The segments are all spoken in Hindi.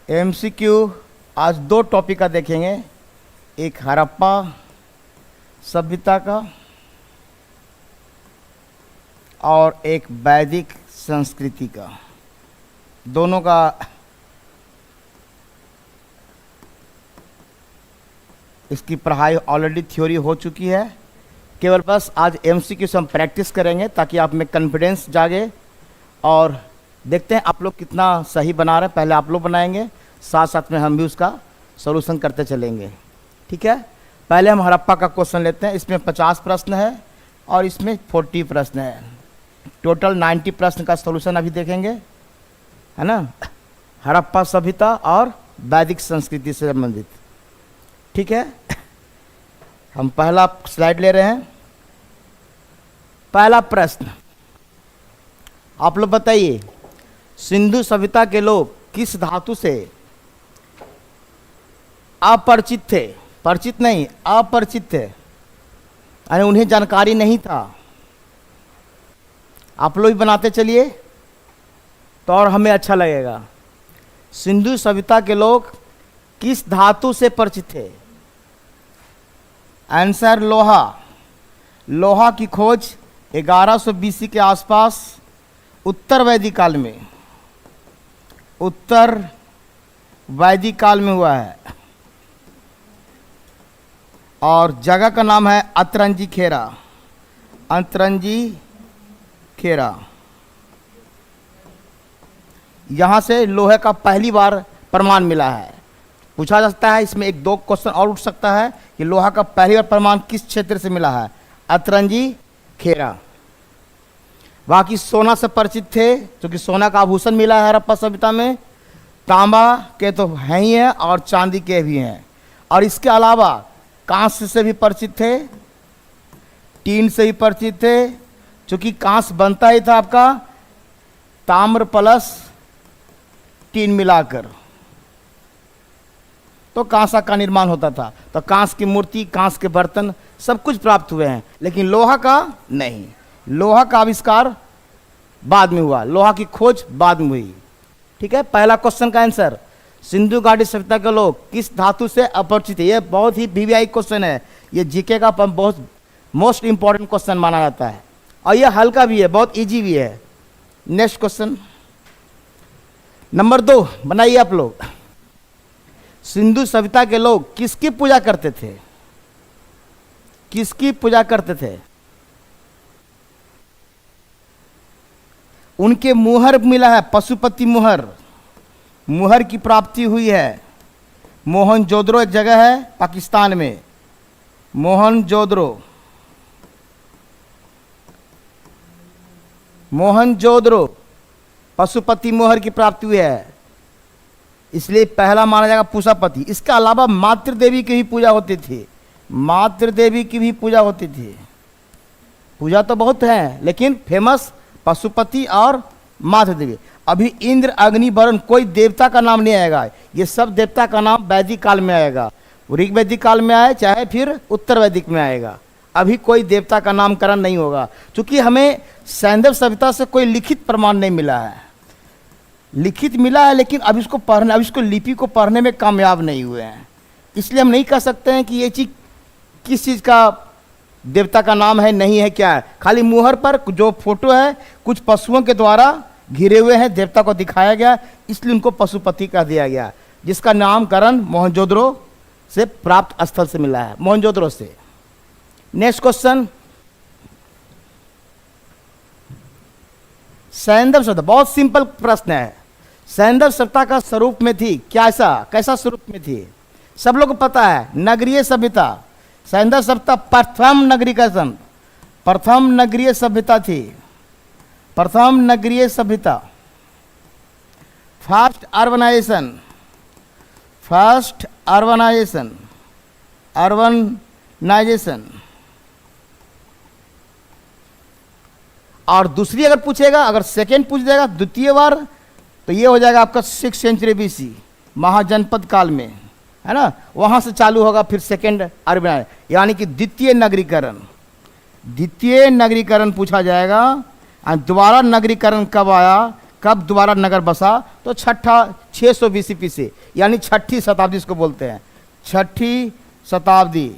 एमसीक्यू आज दो टॉपिक का देखेंगे, एक हड़प्पा सभ्यता का और एक वैदिक संस्कृति का। दोनों का इसकी पढ़ाई ऑलरेडी थ्योरी हो चुकी है, केवल बस आज एमसीक्यू से हम प्रैक्टिस करेंगे ताकि आप में कॉन्फिडेंस जागे और देखते हैं आप लोग कितना सही बना रहे हैं। पहले आप लोग बनाएंगे, साथ साथ में हम भी उसका सॉल्यूशन करते चलेंगे। ठीक है, पहले हम हड़प्पा का क्वेश्चन लेते हैं। इसमें 50 प्रश्न है और इसमें 40 प्रश्न है। टोटल 90 प्रश्न का सॉल्यूशन अभी देखेंगे, है ना। हड़प्पा सभ्यता और वैदिक संस्कृति से संबंधित। ठीक है, हम पहला स्लाइड ले रहे हैं। पहला प्रश्न, आप लोग बताइए, सिंधु सभ्यता के लोग किस धातु से अपरिचित थे? परिचित नहीं, अपरिचित थे, यानी उन्हें जानकारी नहीं था। आप लोग भी बनाते चलिए तो और हमें अच्छा लगेगा। सिंधु सभ्यता के लोग किस धातु से परिचित थे? आंसर लोहा। लोहा की खोज 1100 बीसी के आसपास उत्तर वैदिक काल में, उत्तर वैदिक काल में हुआ है और जगह का नाम है अतरंजी खेरा। अतरंजी खेरा, यहाँ से लोहे का पहली बार प्रमाण मिला है। पूछा जा सकता है, इसमें एक दो क्वेश्चन और उठ सकता है कि लोहा का पहली बार प्रमाण किस क्षेत्र से मिला है? अतरंजी खेरा। बाकी सोना से परिचित थे, क्योंकि सोना का आभूषण मिला है हड़प्पा सभ्यता में। तांबा के तो हैं ही हैं और चांदी के भी हैं, और इसके अलावा कांस्य से भी परिचित थे, टीन से भी परिचित थे, क्योंकि कांस्य बनता ही था आपका ताम्र प्लस टीन मिलाकर, तो कांसा का निर्माण होता था। तो कांस की मूर्ति, कांस के बर्तन सब कुछ प्राप्त हुए हैं, लेकिन लोहा का नहीं। लोहा का आविष्कार बाद में हुआ, लोहा की खोज बाद में हुई। ठीक है, पहला क्वेश्चन का आंसर, सिंधु घाटी सभ्यता के लोग किस धातु से अपरिचित है। ये बहुत ही वीवीआई क्वेश्चन है, ये जीके का बहुत मोस्ट इंपॉर्टेंट क्वेश्चन माना जाता है, और ये हल्का भी है, बहुत इजी भी है। नेक्स्ट क्वेश्चन नंबर 2 बनाइए आप लोग। सिंधु सभ्यता के लोग किसकी पूजा करते थे? किसकी पूजा करते थे? उनके मुहर मिला है, पशुपति मुहर। मुहर की प्राप्ति हुई है। मोहनजोदड़ो एक जगह है पाकिस्तान में, मोहनजोदड़ो। मोहनजोदड़ो पशुपति मुहर की प्राप्ति हुई है, इसलिए पहला माना जाएगा पूषापति। इसके अलावा मातृ देवी की भी पूजा होती थी, मातृ देवी की भी पूजा होती थी। पूजा तो बहुत है, लेकिन फेमस पशुपति और मातृ देवी। अभी इंद्र, अग्नि, वरुण, कोई देवता का नाम नहीं आएगा। ये सब देवता का नाम वैदिक काल में आएगा, ऋग वैदिक काल में आए चाहे फिर उत्तर वैदिक में आएगा। अभी कोई देवता का नामकरण नहीं होगा, क्योंकि हमें सैंधव सभ्यता से कोई लिखित प्रमाण नहीं मिला है। लिखित मिला है, लेकिन अब इसको पढ़ने, अब इसको लिपि को पढ़ने में कामयाब नहीं हुए हैं, इसलिए हम नहीं कह सकते हैं कि ये चीज़ किस चीज़ का देवता का नाम है, नहीं है, क्या है। खाली मुहर पर जो फोटो है कुछ पशुओं के द्वारा घिरे हुए हैं, देवता को दिखाया गया, इसलिए उनको पशुपति कह दिया गया, जिसका नामकरण मोहनजोदड़ो से प्राप्त स्थल से मिला है, मोहनजोदड़ो से। नेक्स्ट क्वेश्चन, सैंधव सभ्यता, बहुत सिंपल प्रश्न है। सैंधव सभ्यता का स्वरूप में थी क्या? ऐसा कैसा स्वरूप में थी? सब लोग को पता है, नगरीय सभ्यता। सैंधव सभ्यता प्रथम नगरीकरण, प्रथम नगरीय सभ्यता थी, प्रथम नगरीय सभ्यता। First urbanisation, first urbanisation, urbanisation. और दूसरी अगर पूछेगा, अगर सेकेंड पूछ जाएगा द्वितीय बार, तो ये हो जाएगा आपका 6 सेंचुरी बीसी, महाजनपद काल में, है ना। वहाँ से चालू होगा फिर सेकेंड अर्बन, यानी कि द्वितीय नगरीकरण। द्वितीय नगरीकरण पूछा जाएगा। दोबारा नगरीकरण कब आया, कब दोबारा नगर बसा? तो छठा 600 BCP से, यानी छठी शताब्दी इसको बोलते हैं, छठी शताब्दी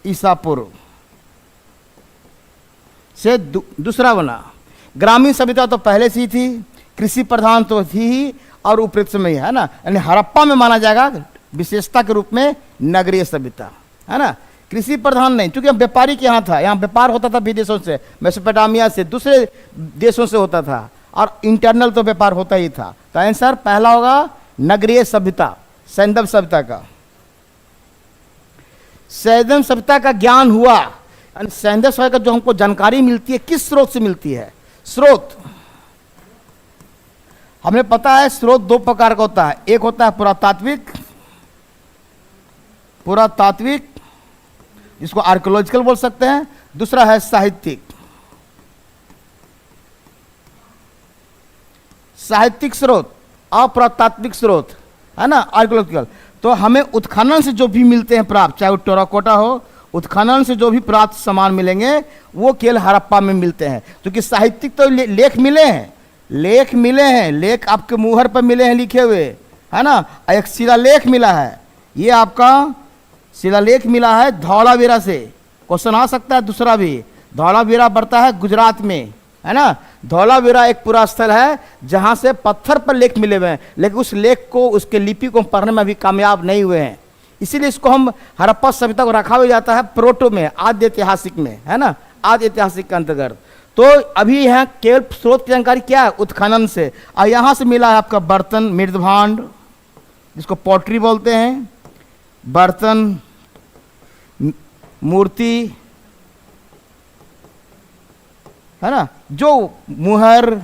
ईसा पूर्व से दूसरा बना। ग्रामीण सभ्यता तो पहले से ही थी, कृषि प्रधान तो थी ही, और उपयुक्त में ही है ना, यानी हड़प्पा में माना जाएगा विशेषता के रूप में नगरीय सभ्यता, है ना, कृषि प्रधान नहीं, क्योंकि हम व्यापारी के यहाँ था, यहाँ व्यापार होता था विदेशों से, मेसोपोटामिया से, दूसरे देशों से होता था, और इंटरनल तो व्यापार होता ही था। तो आंसर पहला होगा नगरीय सभ्यता, सैंधव सभ्यता का। सैंधव सभ्यता का ज्ञान हुआ, सैंधव सभ्यता का जो हमको जानकारी मिलती है किस स्रोत से मिलती है? स्रोत हमें पता है, स्रोत दो प्रकार का होता है, एक होता है पुरातात्विक, पुरातात्विक जिसको आर्कियोलॉजिकल बोल सकते हैं, दूसरा है साहित्यिक। साहित्यिक स्रोत और पुरातात्विक स्रोत, है ना, आर्कियोलॉजिकल। तो हमें उत्खनन से जो भी मिलते हैं प्राप्त, चाहे वो टेराकोटा हो, उत्खनन से जो भी प्राप्त सामान मिलेंगे वो केवल हड़प्पा में मिलते हैं। क्योंकि साहित्यिक तो लेख मिले हैं, लेख मिले हैं, लेख आपके मुहर पर मिले हैं लिखे हुए, है ना। एक शिलालेख मिला है, ये आपका शिलालेख मिला है धौलावीरा से, क्वेश्चन आ सकता है दूसरा भी। धौलावीरा पड़ता है गुजरात में, है ना। धौलावीरा एक पूरा स्थल है जहां से पत्थर पर लेख मिले हुए हैं, लेकिन उस लेख को, उसके लिपि को पढ़ने में अभी कामयाब नहीं हुए हैं, इसीलिए इसको हम हड़प्पा सभ्यता को रखा हुआ जाता है प्रोटो में, आद्य ऐतिहासिक में, है ना, आद्य ऐतिहासिक के अंतर्गत। तो अभी यहाँ केवल स्रोत की जानकारी क्या है? उत्खनन से। और यहाँ से मिला है आपका बर्तन, मृदभांड जिसको पॉटरी बोलते हैं, बर्तन, मूर्ति, है ना, जो मुहर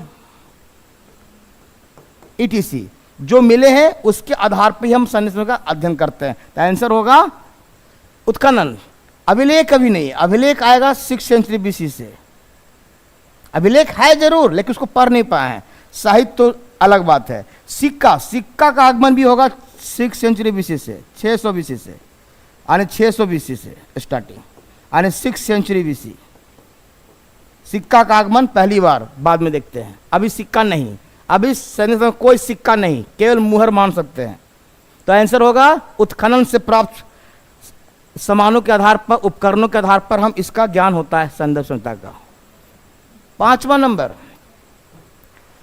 ईटीसी जो मिले हैं उसके आधार पर ही हम संस्कृति का अध्ययन करते हैं। तो आंसर होगा उत्खनन। अभिलेख अभी नहीं, अभिलेख आएगा 6 सेंचुरी BC से। अभिलेख है जरूर, लेकिन उसको पढ़ नहीं पाए हैं। साहित्य तो अलग बात है। सिक्का, सिक्का का आगमन भी होगा 6 सेंचुरी BC से, 600 BC से, यानी 600 BC से स्टार्टिंग, यानी 6 सेंचुरी BC सिक्का का आगमन पहली बार, बाद में देखते हैं। अभी सिक्का नहीं, अभी सैनिक में कोई सिक्का नहीं, केवल मुहर मान सकते हैं। तो आंसर होगा उत्खनन से प्राप्त सामानों के आधार पर, उपकरणों के आधार पर हम इसका ज्ञान होता है सैंधव सभ्यता का। 5वां नंबर,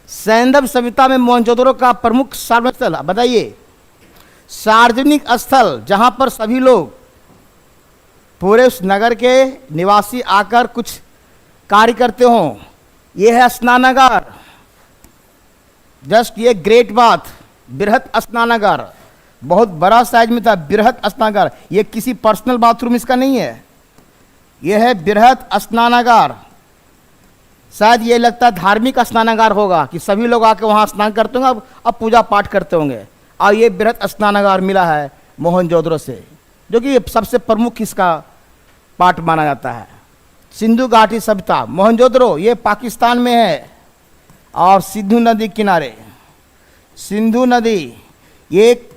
सैंधव सभ्यता में मोहनजोदड़ो का प्रमुख सार्वजनिक स्थल बताइए। सार्वजनिक स्थल जहां पर सभी लोग, पूरे उस नगर के निवासी आकर कुछ कार्य करते हो, यह है स्नानागार। जस्ट ये ग्रेट बात, बृहत स्नानागार, बहुत बड़ा साइज में था बृहत स्नानागार। ये किसी पर्सनल बाथरूम इसका नहीं है, यह है बृहत स्नानागार। शायद ये लगता है धार्मिक स्नानागार होगा कि सभी लोग आके वहाँ स्नान करते होंगे, अब पूजा पाठ करते होंगे। और ये बृहत स्नानागार मिला है मोहनजोदड़ो से, जो कि सबसे प्रमुख इसका पार्ट माना जाता है। सिंधु घाटी सभ्यता, मोहनजोदड़ो ये पाकिस्तान में है, और सिंधु नदी किनारे, सिंधु नदी, ये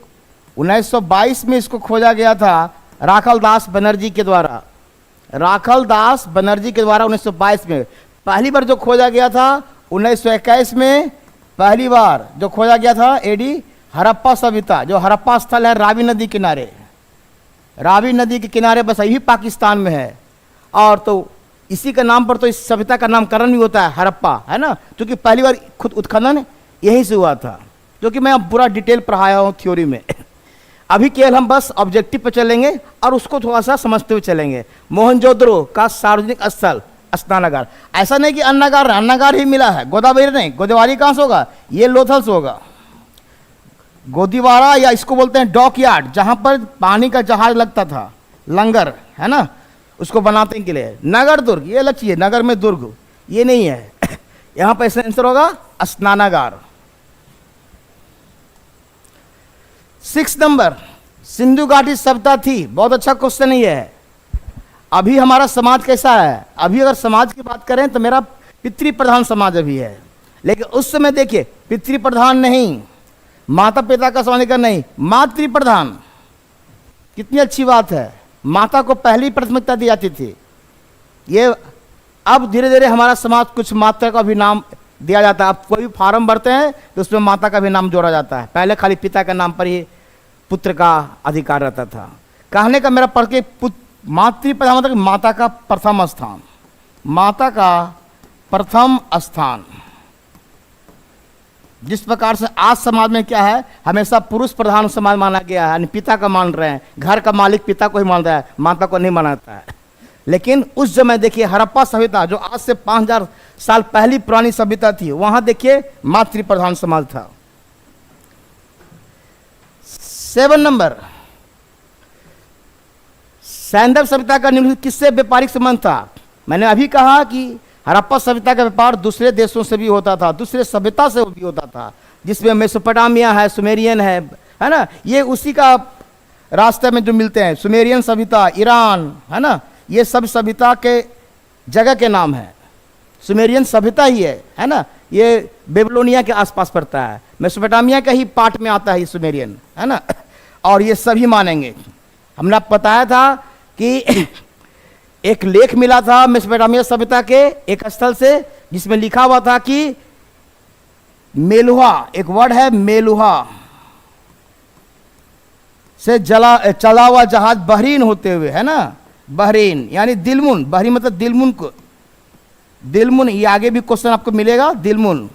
1922 में इसको खोजा गया था राखल दास बनर्जी के द्वारा। राखल दास बनर्जी के द्वारा 1922 में पहली बार जो खोजा गया था, 1921 में पहली बार जो खोजा गया था एडी हड़प्पा सभ्यता, जो हड़प्पा स्थल है रावी नदी किनारे, रावी नदी के किनारे, बस यही पाकिस्तान में है। और तो इसी के नाम पर तो इस सभ्यता का नामकरण भी होता है हड़प्पा, है ना, क्योंकि पहली बार खुद उत्खनन यहीं से हुआ था, जो कि मैं अब पूरा डिटेल पढ़ाया हूँ थ्योरी में। अभी केवल हम बस ऑब्जेक्टिव पर चलेंगे और उसको थोड़ा सा समझते हुए चलेंगे। मोहनजोदड़ो का सार्वजनिक स्थल स्नानागार, ऐसा नहीं कि अन्नागार, अन्नागार ही मिला है, गोदावरी नहीं। गोदावरी कहाँ से होगा? ये लोथल से होगा। गोदीवाड़ा, या इसको बोलते हैं डॉक यार्ड, जहाँ पर पानी का जहाज लगता था, लंगर, है ना, उसको बनाने के लिए। नगर दुर्ग, ये लक्ष्य नगर में दुर्ग, ये नहीं है। यहाँ पर आंसर होगा स्नानागार। 6 नंबर, सिंधु घाटी सभ्यता थी। बहुत अच्छा क्वेश्चन ही है। अभी हमारा समाज कैसा है? अभी अगर समाज की बात करें तो मेरा पितृ प्रधान समाज अभी है, लेकिन उस समय देखिए पितृ प्रधान नहीं, माता पिता का समानाधिकार नहीं, मातृ प्रधान। कितनी अच्छी बात है, माता को पहली प्राथमिकता दी जाती थी। ये अब धीरे धीरे हमारा समाज कुछ मात्रा का भी नाम दिया जाता है। आप कोई भी फार्म भरते हैं तो उसमें माता का भी नाम जोड़ा जाता है। पहले खाली पिता के नाम पर ही पुत्र का अधिकार रहता था। कहने का मेरा पढ़ के मातृप्रधान मतलब माता का प्रथम स्थान, माता का प्रथम स्थान। जिस प्रकार से आज समाज में क्या है, हमेशा पुरुष प्रधान समाज माना गया है, यानी पिता का मान रहे हैं, घर का मालिक पिता को ही मान रहा है, माता को नहीं मानता है। लेकिन उस समय देखिए हड़प्पा सभ्यता जो आज से 5000 साल पहली पुरानी सभ्यता थी, वहां देखिए मातृ प्रधान समाज था। 7 नंबर, सैंधव सभ्यता का निम्नलिखित किससे व्यापारिक संबंध था? मैंने अभी कहा कि हड़प्पा सभ्यता का व्यापार दूसरे देशों से भी होता था, दूसरे सभ्यता से भी होता था, जिसमें मेसोपोटामिया है, सुमेरियन है ना, ये उसी का रास्ते में जो मिलते हैं। सुमेरियन सभ्यता, ईरान, है ना, ये सब सभ्यता के जगह के नाम है। सुमेरियन सभ्यता ही है ना, ये बेबीलोनिया के आसपास पड़ता है, मेसोपोटामिया का ही पार्ट में आता है ये सुमेरियन, है ना। और ये सभी मानेंगे। हमने बताया था कि एक लेख मिला था मेसोपोटामिया सभ्यता के एक स्थल से, जिसमें लिखा हुआ था कि मेलुहा, एक वर्ड है मेलुहा, से चला हुआ जहाज बहरीन होते हुए, है ना, बहरीन यानी दिलमुन, बहरीन मतलब दिलमुन को, दिलमुन, ये आगे भी क्वेश्चन आपको मिलेगा। दिलमुन,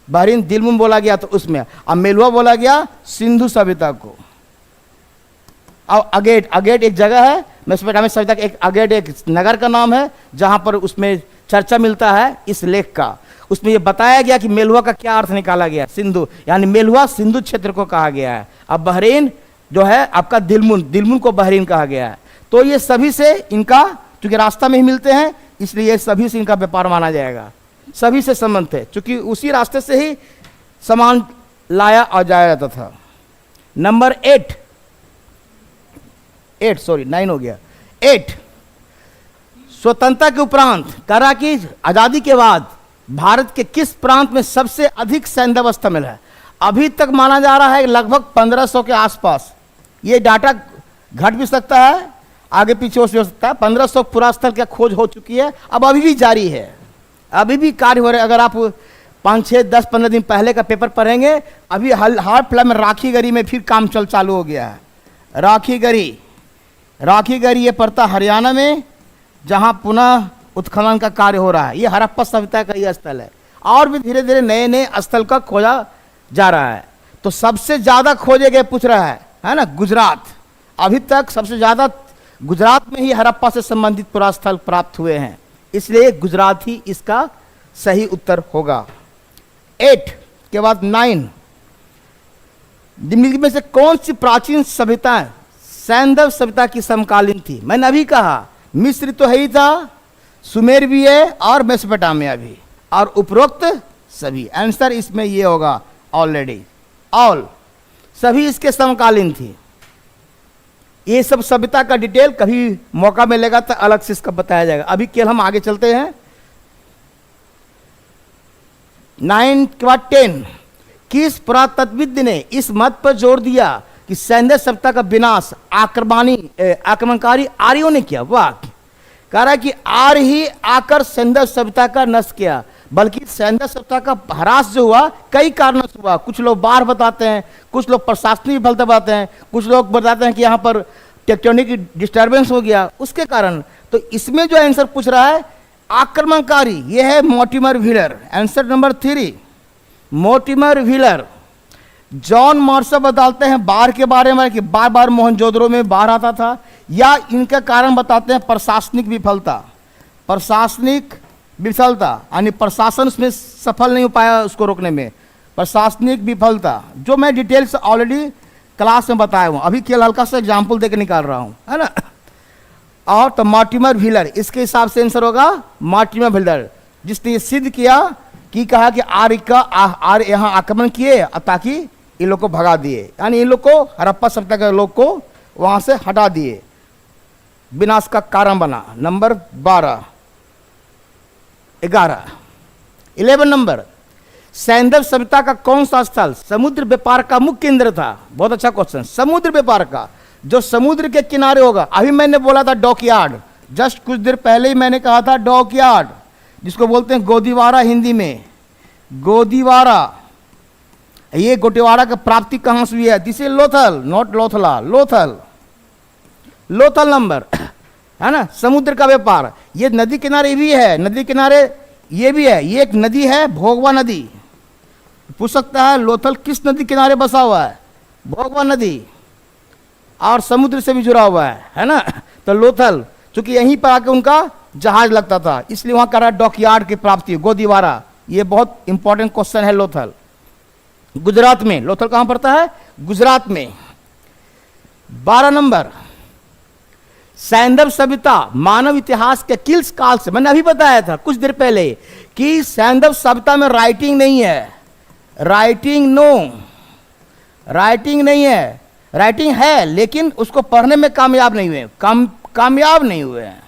बहरीन दिलमुन बोला गया तो उसमें, अब मेलुहा बोला गया सिंधु सभ्यता को। और अगेट, अगेट एक जगह है मेसोपोटामिया सभ्यता का, एक अगेट एक नगर का नाम है, जहां पर उसमें चर्चा मिलता है इस लेख का। उसमें यह बताया गया कि मेलुहा का क्या अर्थ निकाला गया, सिंधु, यानी मेलुहा सिंधु क्षेत्र को कहा गया है। अब बहरीन जो है आपका दिलमुन, दिलमुन को बहरीन कहा गया है। तो ये सभी से इनका, चूंकि रास्ता में ही मिलते हैं, इसलिए ये सभी से इनका व्यापार माना जाएगा, सभी से संबंध है, चूंकि उसी रास्ते से ही सामान लाया और जाया जाता था। नंबर 8 सॉरी 9 हो गया। 8, स्वतंत्रता के उपरांत करा कि आजादी के बाद भारत के किस प्रांत में सबसे अधिक सैंधव स्थल मिला है? अभी तक माना जा रहा है लगभग 1500 के आसपास। ये डाटा घट भी सकता है, आगे पीछे हो सकता है। 1500 पुरास्थल की खोज हो चुकी है, अब अभी भी जारी है, अभी भी कार्य हो रहे हैं। अगर आप 5, 6, 10, 15 दिन पहले का पेपर पढ़ेंगे, अभी हाल फिलहाल में राखीगढ़ी में फिर काम चालू हो गया है। राखीगढ़ी ये पड़ता हरियाणा में, जहां पुनः उत्खनन का कार्य हो रहा है। ये हड़प्पा सभ्यता का ही स्थल है, और भी धीरे धीरे नए नए स्थल का खोजा जा रहा है। तो सबसे ज्यादा खोजे गए पूछ रहा है ना, गुजरात। अभी तक सबसे ज्यादा गुजरात में ही हड़प्पा से संबंधित पुरास्थल प्राप्त हुए हैं, इसलिए गुजरात ही इसका सही उत्तर होगा। 8 के बाद 9, निम्नलिखित में से कौन सी प्राचीन सभ्यताएं सैंधव सभ्यता की समकालीन थी? मैंने अभी कहा मिस्र तो है ही था, सुमेर भी है और मेसोपोटामिया भी, और उपरोक्त सभी। आंसर इसमें ये होगा ऑलरेडी, ऑल, सभी इसके समकालीन थी। ये सब सभ्यता का डिटेल कभी मौका मिलेगा तो अलग से इसका बताया जाएगा। अभी केवल हम आगे चलते हैं। 9 के बाद 10, किस पुरातत्वविद ने इस मत पर जोर दिया कि सैंधव सभ्यता का विनाश आक्रमणकारी आर्यों ने किया? वाह, कह रहा है कि आर्य ही आकर सैंधव सभ्यता का नष्ट किया, बल्कि सैंधव सभ्यता का ह्रास जो हुआ कई कारणों से हुआ। कुछ लोग बाढ़ बताते हैं, कुछ लोग प्रशासनिक विफलता बताते हैं, कुछ लोग बताते हैं कि यहाँ पर टेक्टोनिक डिस्टर्बेंस हो गया उसके कारण। तो इसमें जो आंसर पूछ रहा है आक्रमणकारी, ये है Mortimer wheeler. Answer number 3, Mortimer wheeler. John Marshall बताते हैं बाढ़ के बारे में कि बार बार मोहनजोदड़ो में बाढ़ आता था, या इनका कारण बताते हैं प्रशासनिक विफलता। प्रशासनिक विफलता यानी प्रशासन उसमें सफल नहीं हो पाया उसको रोकने में, प्रशासनिक विफलता, जो मैं डिटेल से ऑलरेडी क्लास में बताया हूँ, अभी केवल हल्का सा एग्जाम्पल देकर निकाल रहा हूँ, है ना। और तो मोर्टिमर व्हीलर, इसके हिसाब से आंसर होगा मोर्टिमर व्हीलर, जिसने ये सिद्ध किया कि कहा कि आर्य यहाँ आक्रमण किए ताकि इन लोग को भगा दिए, यानी इन लोग को हड़प्पा सभ्यता के लोग को वहां से हटा दिए, विनाश का कारण बना। नंबर 11 नंबर, सैंधव सभ्यता का कौन सा स्थल समुद्र व्यापार का मुख्य केंद्र था? बहुत अच्छा क्वेश्चन। समुद्र व्यापार का, जो समुद्र के किनारे होगा। अभी मैंने बोला था डॉकयार्ड, जस्ट कुछ देर पहले ही मैंने कहा था डॉकयार्ड, जिसको बोलते हैं गोदीवारा हिंदी में। गोदीवारा, ये गोटेवाड़ा का प्राप्ति कहां से हुई है? This is Lothal, not Lothala, Lothal, Lothal number, है ना। समुद्र का व्यापार, ये नदी किनारे भी है, नदी किनारे ये भी है, ये एक नदी है भोगवा नदी। पूछ सकता है लोथल किस नदी किनारे बसा हुआ है? भोगवा नदी, और समुद्र से भी जुड़ा हुआ है ना। तो लोथल, चूंकि यहीं पर आके उनका जहाज लगता था, इसलिए वहां कह रहा है डॉकयार्ड की प्राप्ति, गोदीवारा। ये बहुत इंपॉर्टेंट क्वेश्चन है। लोथल गुजरात में, लोथल कहां पड़ता है? गुजरात में। 12 नंबर, सैंधव सभ्यता मानव इतिहास के किस काल से, मैंने अभी बताया था कुछ देर पहले कि सैंधव सभ्यता में राइटिंग नहीं है, राइटिंग राइटिंग नहीं है, राइटिंग है लेकिन उसको पढ़ने में कामयाब नहीं हुए, कामयाब नहीं हुए हैं,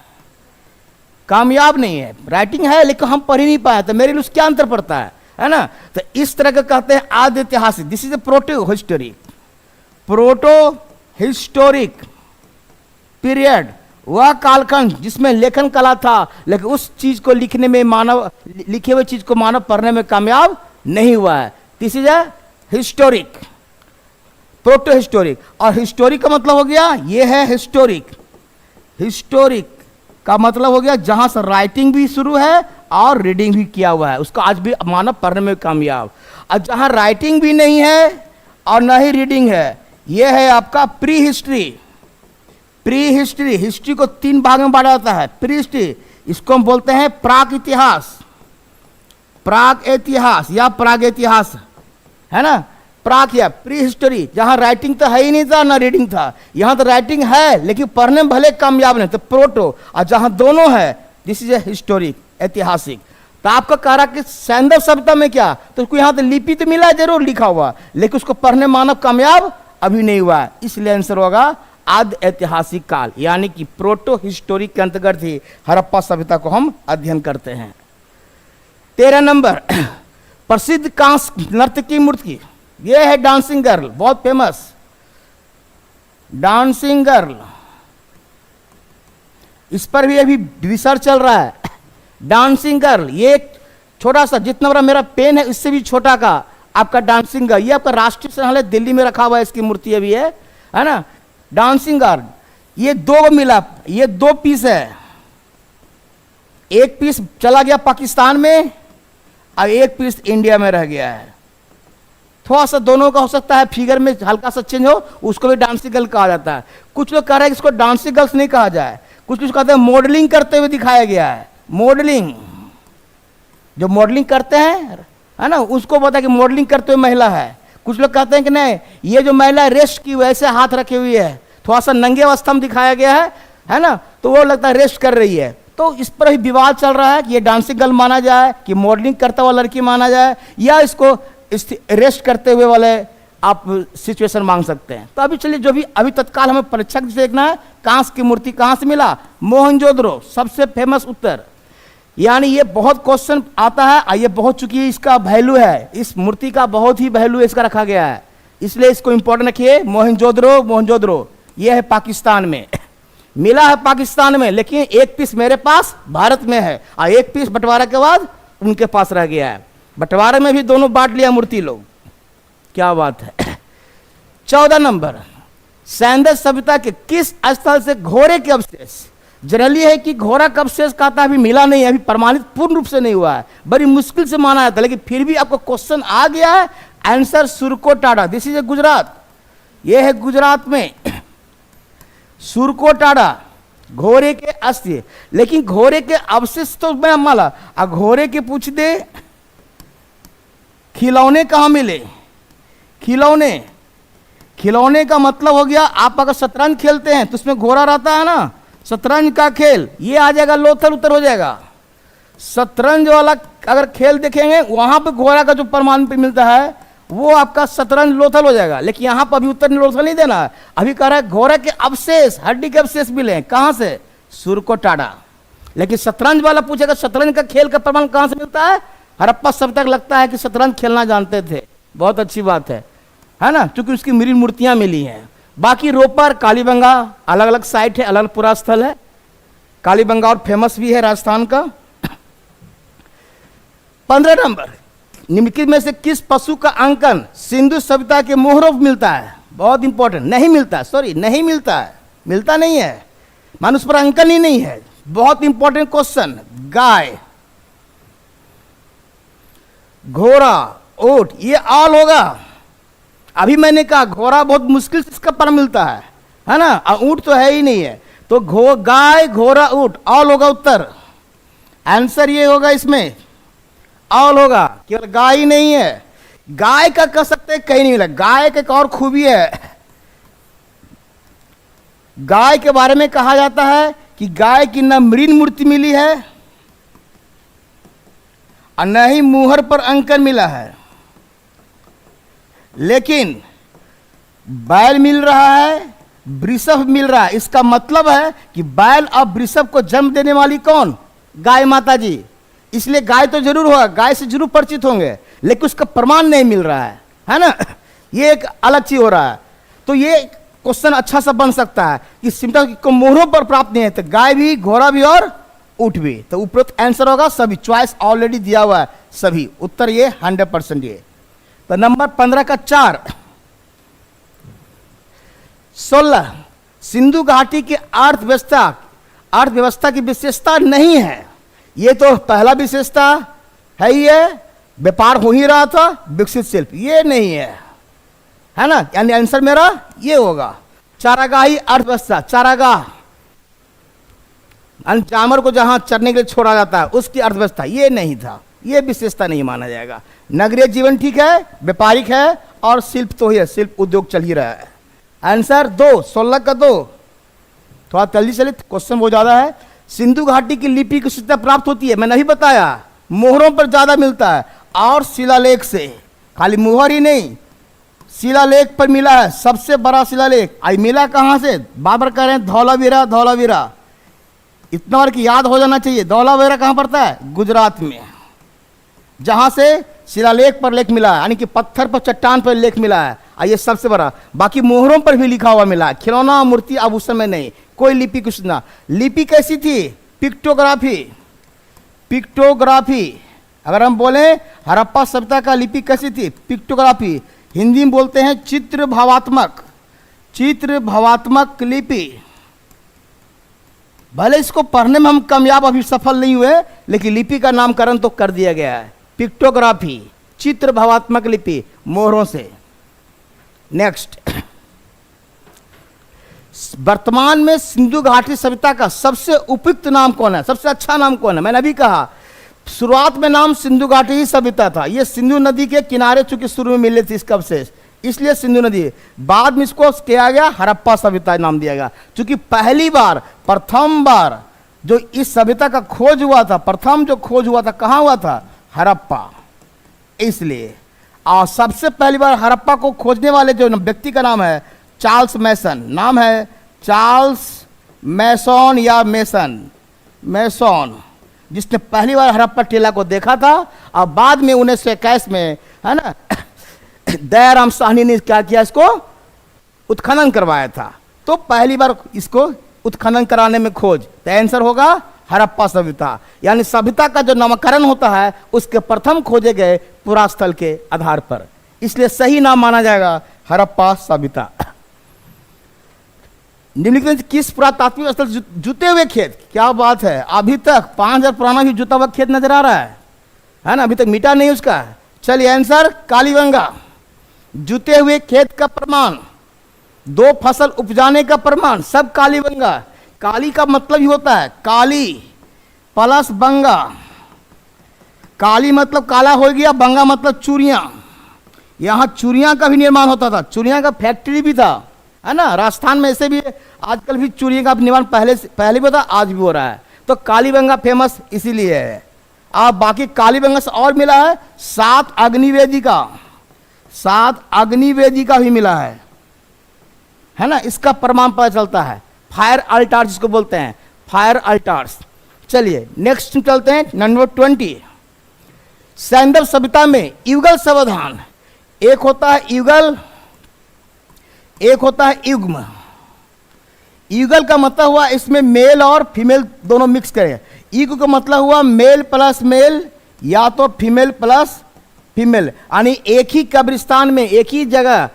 कामयाब नहीं है। राइटिंग है लेकिन हम पढ़ ही नहीं पाए, तो मेरे लिए क्या अंतर पड़ता है ना। तो इस तरह का कहते हैं आद्य ऐतिहासिक, this is A proto historic, proto historic period, वह कालखंड जिसमें लेखन कला था, लेकिन उस चीज को लिखने में मानव, लिखे हुए चीज को मानव पढ़ने में कामयाब नहीं हुआ है। This is A historic, proto historic. और हिस्टोरिक का मतलब हो गया, ये है हिस्टोरिक, हिस्टोरिक का मतलब हो गया जहां से राइटिंग भी शुरू है और रीडिंग भी किया हुआ है, उसका आज भी मानव पढ़ने में कामयाब। और जहां राइटिंग भी नहीं है और न ही रीडिंग है, यह है आपका pre history. Pre history, history को 3 भाग में बांटा जाता है। प्री हिस्ट्री, इसको हम बोलते हैं प्राक इतिहास, प्राग इतिहास या प्राग इतिहास, है ना। प्राक या प्री हिस्टोरी, जहां राइटिंग तो है ही नहीं था ना रीडिंग था, यहां तो राइटिंग है लेकिन पढ़ने में भले कामयाब नहीं, तो प्रोटो। और जहां दोनों है, दिस इज ए हिस्टोरिक, ऐतिहासिक। तो आपका कह रहा कि सैंधव सभ्यता में क्या, तो उसको यहां तो लिपि तो मिला जरूर लिखा हुआ, लेकिन उसको पढ़ने मानव कामयाब अभी नहीं हुआ है, इसलिए आंसर होगा आद्य ऐतिहासिक काल, यानी कि प्रोटो हिस्टोरिक के अंतर्गत ही हड़प्पा सभ्यता को हम अध्ययन करते हैं। 13 नंबर, प्रसिद्ध कांस नर्तकी मूर्ति, यह है डांसिंग गर्ल, बहुत फेमस डांसिंग गर्ल। इस पर भी अभी रिसर्च चल रहा है। डांसिंग गर्ल, ये एक छोटा सा, जितना बड़ा मेरा पेन है इससे भी छोटा का आपका डांसिंग गर्ल, ये आपका राष्ट्रीय संग्रहालय दिल्ली में रखा हुआ है, इसकी मूर्ति अभी है ना। डांसिंग गर्ल, ये 2 मिला, ये 2 पीस है, एक पीस चला गया पाकिस्तान में और एक पीस इंडिया में रह गया है। थोड़ा सा दोनों का हो सकता है फिगर में हल्का सा चेंज हो, उसको भी डांसिंग गर्ल कहा जाता है। कुछ लोग कह रहे हैं कि इसको डांसिंग गर्ल्स नहीं कहा जाए, कुछ लोग कहते हैं मॉडलिंग करते हुए दिखाया गया है। मॉडलिंग, जो मॉडलिंग करते हैं है ना, उसको पता है कि मॉडलिंग करते हुए महिला है। कुछ लोग कहते हैं कि नहीं, ये जो महिला रेस्ट की वैसे हाथ रखे हुई है, थोड़ा सा नंगे अवस्था में दिखाया गया है ना, तो वो लगता है रेस्ट कर रही है। तो इस पर ही विवाद चल रहा है कि ये डांसिंग गर्ल माना जाए कि मॉडलिंग करता हुआ लड़की माना जाए, या इसको रेस्ट करते हुए वाले आप सिचुएशन मांग सकते हैं। तो अभी चलिए, जो भी अभी तत्काल हमें परीक्षा से देखना है, कांस की मूर्ति कहां से मिला? मोहनजोदड़ो, सबसे फेमस उत्तर। यानी ये बहुत क्वेश्चन आता है, ये बहुत, चूंकि इसका वैल्यू है, इस मूर्ति का बहुत ही वैल्यू इसका रखा गया है, इसलिए इसको इंपॉर्टेंट रखिए। मोहनजोदड़ो, मोहनजोदड़ो ये है पाकिस्तान में, मिला है पाकिस्तान में, लेकिन एक पीस मेरे पास भारत में है और एक पीस बंटवारा के बाद उनके पास रह गया है। बंटवारे में भी दोनों बांट लिया मूर्ति लोग, क्या बात है। 14 नंबर, सैंधव सभ्यता के किस स्थल से घोड़े के अवशेष, जनरली है कि घोड़ा का अवशेष कहता है अभी मिला नहीं है, अभी प्रमाणित पूर्ण रूप से नहीं हुआ है, बड़ी मुश्किल से माना जाता है, लेकिन फिर भी आपको क्वेश्चन आ गया है। Answer Surkotada, this is a Gujarat, ये है गुजरात में सुरकोटाड़ा, घोड़े के अस्थि। लेकिन घोड़े के अवशेष तो मैं माला, और घोड़े के पूछ दे खिलौने कहां मिले? खिलौने, खिलौने का मतलब हो गया, आप अगर शतरंज खेलते हैं तो उसमें घोड़ा रहता है ना, शतरंज का खेल, ये आ जाएगा लोथल उत्तर हो जाएगा। शतरंज वाला अगर खेल देखेंगे वहां पे घोड़ा का जो प्रमाण पे मिलता है वो आपका शतरंज लोथल हो जाएगा, लेकिन यहां पर अभी उत्तर लोथल नहीं देना है, अभी कह रहा है घोड़ा के अवशेष, हड्डी के अवशेष मिले, कहां से? सुरकोटाड़ा। लेकिन शतरंज वाला पूछेगा शतरंज का खेल का प्रमाण कहां से मिलता है? हड़प्पा सभ्यता तक लगता है कि शतरंज खेलना जानते थे, बहुत अच्छी बात है ना, क्योंकि उसकी मृत मूर्तियां मिली हैं। बाकी रोपर, कालीबंगा अलग अलग साइट है, अलग पूरा स्थल है। कालीबंगा और फेमस भी है राजस्थान का। 15 नंबर, निम्नलिखित में से किस पशु का अंकन सिंधु सभ्यता के मोहरों पर मिलता है? बहुत इंपॉर्टेंट, नहीं मिलता, सॉरी नहीं मिलता है, मिलता नहीं है, मानो उस पर अंकन ही नहीं है। बहुत इंपॉर्टेंट क्वेश्चन। गाय, घोड़ा, ऊंट, ये ऑल होगा। अभी मैंने कहा घोड़ा बहुत मुश्किल से इसका पर मिलता है ना, और ऊंट तो है ही नहीं है। तो गाय, घोड़ा, ऊंट, ऑल होगा उत्तर। आंसर ये होगा, इसमें ऑल होगा, केवल गाय ही नहीं है। गाय का कह सकते हैं कहीं नहीं मिला। गाय का एक और खूबी है, गाय के बारे में कहा जाता है कि गाय की न मृण मूर्ति मिली है और न ही मुहर पर अंकन मिला है, लेकिन बैल मिल रहा है, वृषभ मिल रहा है। इसका मतलब है कि बैल और वृषभ को जन्म देने वाली कौन? गाय माता जी। इसलिए गाय तो जरूर होगा, गाय से जरूर परिचित होंगे, लेकिन उसका प्रमाण नहीं मिल रहा है ना, ये एक अलग चीज हो रहा है। तो ये क्वेश्चन अच्छा सा बन सकता है कि सिमटा को मोहरों पर प्राप्त नहीं है, तो गाय भी, घोड़ा भी और ऊंट भी। तो उपरोक्त आंसर होगा सभी, चॉइस ऑलरेडी दिया हुआ है सभी, उत्तर ये 100% ये। तो नंबर 15 का 4। 16 सिंधु घाटी की अर्थव्यवस्था की विशेषता नहीं है। ये तो पहला विशेषता है ही है, व्यापार हो ही रहा था, विकसित शिल्प ये नहीं है ना, यानी आंसर मेरा ये होगा। चारागाही अर्थव्यवस्था, चारागाह जानवर को जहां चरने के लिए छोड़ा जाता है उसकी अर्थव्यवस्था, ये नहीं था, ये विशेषता नहीं माना जाएगा। नगरीय जीवन ठीक है, व्यापारिक है, और शिल्प तो ही है, शिल्प उद्योग चल ही रहा है। आंसर 2, 16 का 2। थोड़ा जल्दी चले, क्वेश्चन बहुत ज्यादा है। सिंधु घाटी की लिपि की सूचना प्राप्त होती है, मैंने अभी बताया, मोहरों पर ज्यादा मिलता है और शिलालेख से। खाली मोहर ही नहीं, शिलालेख पर मिला है, सबसे बड़ा शिलालेख। आई मिला कहां से? बाबर कह रहे हैं धौलावीरा, धौलावीरा इतना और कि याद हो जाना चाहिए। धौलावीरा कहां पड़ता है? गुजरात में, जहां से शिलालेख पर लेख मिला है, यानी कि पत्थर पर, चट्टान पर लेख मिला है, और ये सबसे बड़ा। बाकी मोहरों पर भी लिखा हुआ मिला है, खिलौना, मूर्ति, आभूषण में नहीं। कोई लिपि कुछ ना। लिपि कैसी थी? Pictography, pictography. अगर हम बोले हड़प्पा सभ्यता का लिपि कैसी थी? पिक्टोग्राफी। हिंदी में बोलते हैं चित्र भावात्मक, चित्र भावात्मक लिपि। भले इसको पढ़ने में हम कामयाब अभी सफल नहीं हुए, लेकिन लिपि का नामकरण तो कर दिया गया है, पिक्टोग्राफी, चित्र भावात्मक लिपि, मोहरों से। नेक्स्ट, वर्तमान में सिंधु घाटी सभ्यता का सबसे उपयुक्त नाम कौन है? सबसे अच्छा नाम कौन है? मैंने अभी कहा शुरुआत में नाम सिंधु घाटी ही सभ्यता था। ये सिंधु नदी के किनारे चूंकि शुरू में मिले थे इसका अवशेष, इसलिए सिंधु नदी। बाद में इसको किया गया हड़प्पा सभ्यता नाम दिया गया, क्योंकि पहली बार, प्रथम बार जो इस सभ्यता का खोज हुआ था, प्रथम जो खोज हुआ था कहाँ हुआ था? हड़प्पा। इसलिए और सबसे पहली बार हड़प्पा को खोजने वाले जो व्यक्ति का नाम है चार्ल्स मैसन। नाम है चार्ल्स मैसन या मेसन, मैसन, जिसने पहली बार हड़प्पा टीला को देखा था। और बाद में 1921 में, है ना, दयाराम साहनी ने क्या किया? इसको उत्खनन करवाया था। तो पहली बार इसको उत्खनन कराने में खोज, तो आंसर होगा हड़प्पा सभ्यता। यानी सभ्यता का जो नामकरण होता है उसके प्रथम खोजे गए पुरास्थल के आधार पर, इसलिए सही नाम माना जाएगा हड़प्पा सभ्यता। निम्नलिखित किस पुरातात्विक स्थल जुते हुए खेत? क्या बात है, अभी तक 5000 पुराना भी जुता हुआ खेत नजर आ रहा है ना, अभी तक मिटा नहीं उसका। चलिए आंसर कालीबंगा। जुते हुए खेत का प्रमाण, 2 फसल उपजाने का प्रमाण, सब कालीबंगा। काली का मतलब ही होता है काली प्लस बंगा। काली मतलब काला हो गया, बंगा मतलब चूड़ियां। यहां चूड़ियां का भी निर्माण होता था, चूड़ियां का फैक्ट्री भी था, है ना। राजस्थान में ऐसे भी आजकल भी चूड़ियों का निर्माण पहले भी होता, आज भी हो रहा है। तो कालीबंगा फेमस इसीलिए है। अब बाकी कालीबंगा से और मिला है 7 अग्निवेदिका, 7 अग्निवेदिका भी मिला है ना। इसका प्रमाण पता चलता है। फायर अल्टार्स जिसको बोलते हैं, फायर अल्टार्स। चलिए नेक्स्ट चलते हैं, नंबर 20। सैंधव सभ्यता में युगल समाधान, एक होता है युगल, एक होता है युग्म। युगल का मतलब हुआ इसमें मेल और फीमेल दोनों मिक्स करें। युग्म का मतलब हुआ मेल प्लस मेल या तो फीमेल प्लस फीमेल, यानी एक ही कब्रिस्तान में एक ही जगह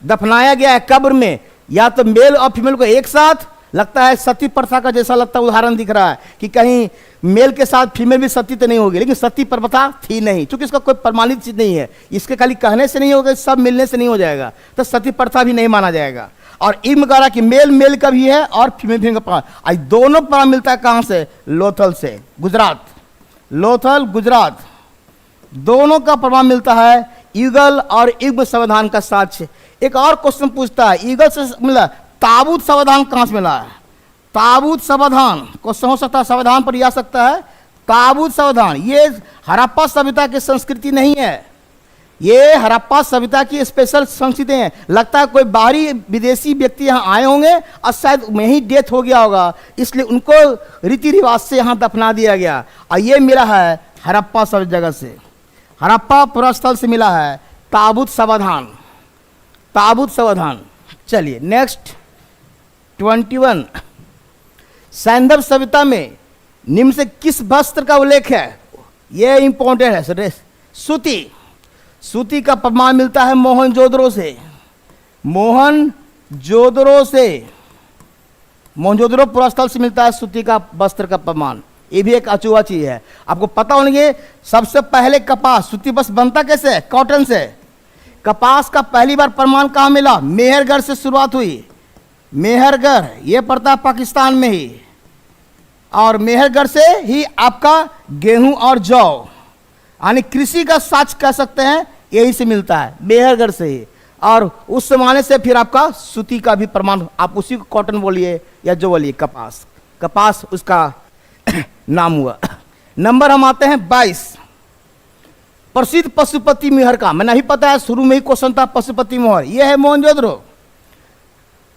दफनाया गया है कब्र में, या तो मेल और फीमेल को एक साथ। लगता है सती प्रथा का जैसा लगता है उदाहरण दिख रहा है कि कहीं मेल के साथ फीमेल भी सती तो नहीं होगी, लेकिन सती प्रथा थी नहीं, क्योंकि इसका कोई प्रमाणित चीज नहीं है। इसके खाली कहने से नहीं होगा, सब मिलने से नहीं हो जाएगा, तो सती प्रथा भी नहीं माना जाएगा। और इल्म कह रहा कि मेल मेल का भी है और फीमेल फीमेल का प्रमाण। दोनों प्रमाण मिलता है कहां से? लोथल से, गुजरात। लोथल गुजरात, दोनों का प्रमाण मिलता है ईगल और युग्म संविधान का साक्ष्य। एक और क्वेश्चन पूछता है, ईगल से मिला, ताबूत संविधान कहां से मिला है? ताबूत संविधान क्वेश्चन हो सकता है, संविधान पर आ सकता है। ताबूत संविधान ये हड़प्पा सभ्यता की संस्कृति नहीं है, ये हड़प्पा सभ्यता की स्पेशल संस्कृति है। लगता है कोई बाहरी विदेशी व्यक्ति यहाँ आए होंगे और शायद वहीं डेथ हो गया होगा, इसलिए उनको रीति रिवाज से यहाँ दफना दिया गया। और ये मिला है हड़प्पा सब जगह से, हड़प्पा पुरास्थल से मिला है ताबूत संविधान, ताबूत संविधान। चलिए नेक्स्ट 21, सैंधव सभ्यता में निम्न से किस वस्त्र का उल्लेख है? यह इंपॉर्टेंट है सर। सूती, सूती का प्रमाण मिलता है मोहनजोदड़ो से, मोहनजोदड़ो से, मोहनजोदड़ो पुरास्थल से मिलता है सूती का वस्त्र का प्रमाण। ये भी एक अचूका चीज है, आपको पता होना चाहिए। सबसे पहले कपास, सूती वस्त्र बनता कैसे है? कॉटन से। कपास का पहली बार प्रमाण कहाँ मिला? मेहरगढ़ से शुरुआत हुई, मेहरगढ़, ये पड़ता है पाकिस्तान में ही, और मेहरगढ़ से ही आपका गेहूं और जौ, यानी कृषि का साक्ष्य कह सकते हैं, यही से मिलता है, मेहरगढ़ से ही। और उस जमाने से फिर आपका सूती का भी प्रमाण, आप उसी को कॉटन बोलिए या जो बोलिए, कपास, कपास उसका नाम हुआ। नंबर हम आते हैं 22, प्रसिद्ध पशुपति मोहर का। मैंने नहीं पता है, शुरू में ही क्वेश्चन था पशुपति मोहर, यह है मोहनजोदड़ो।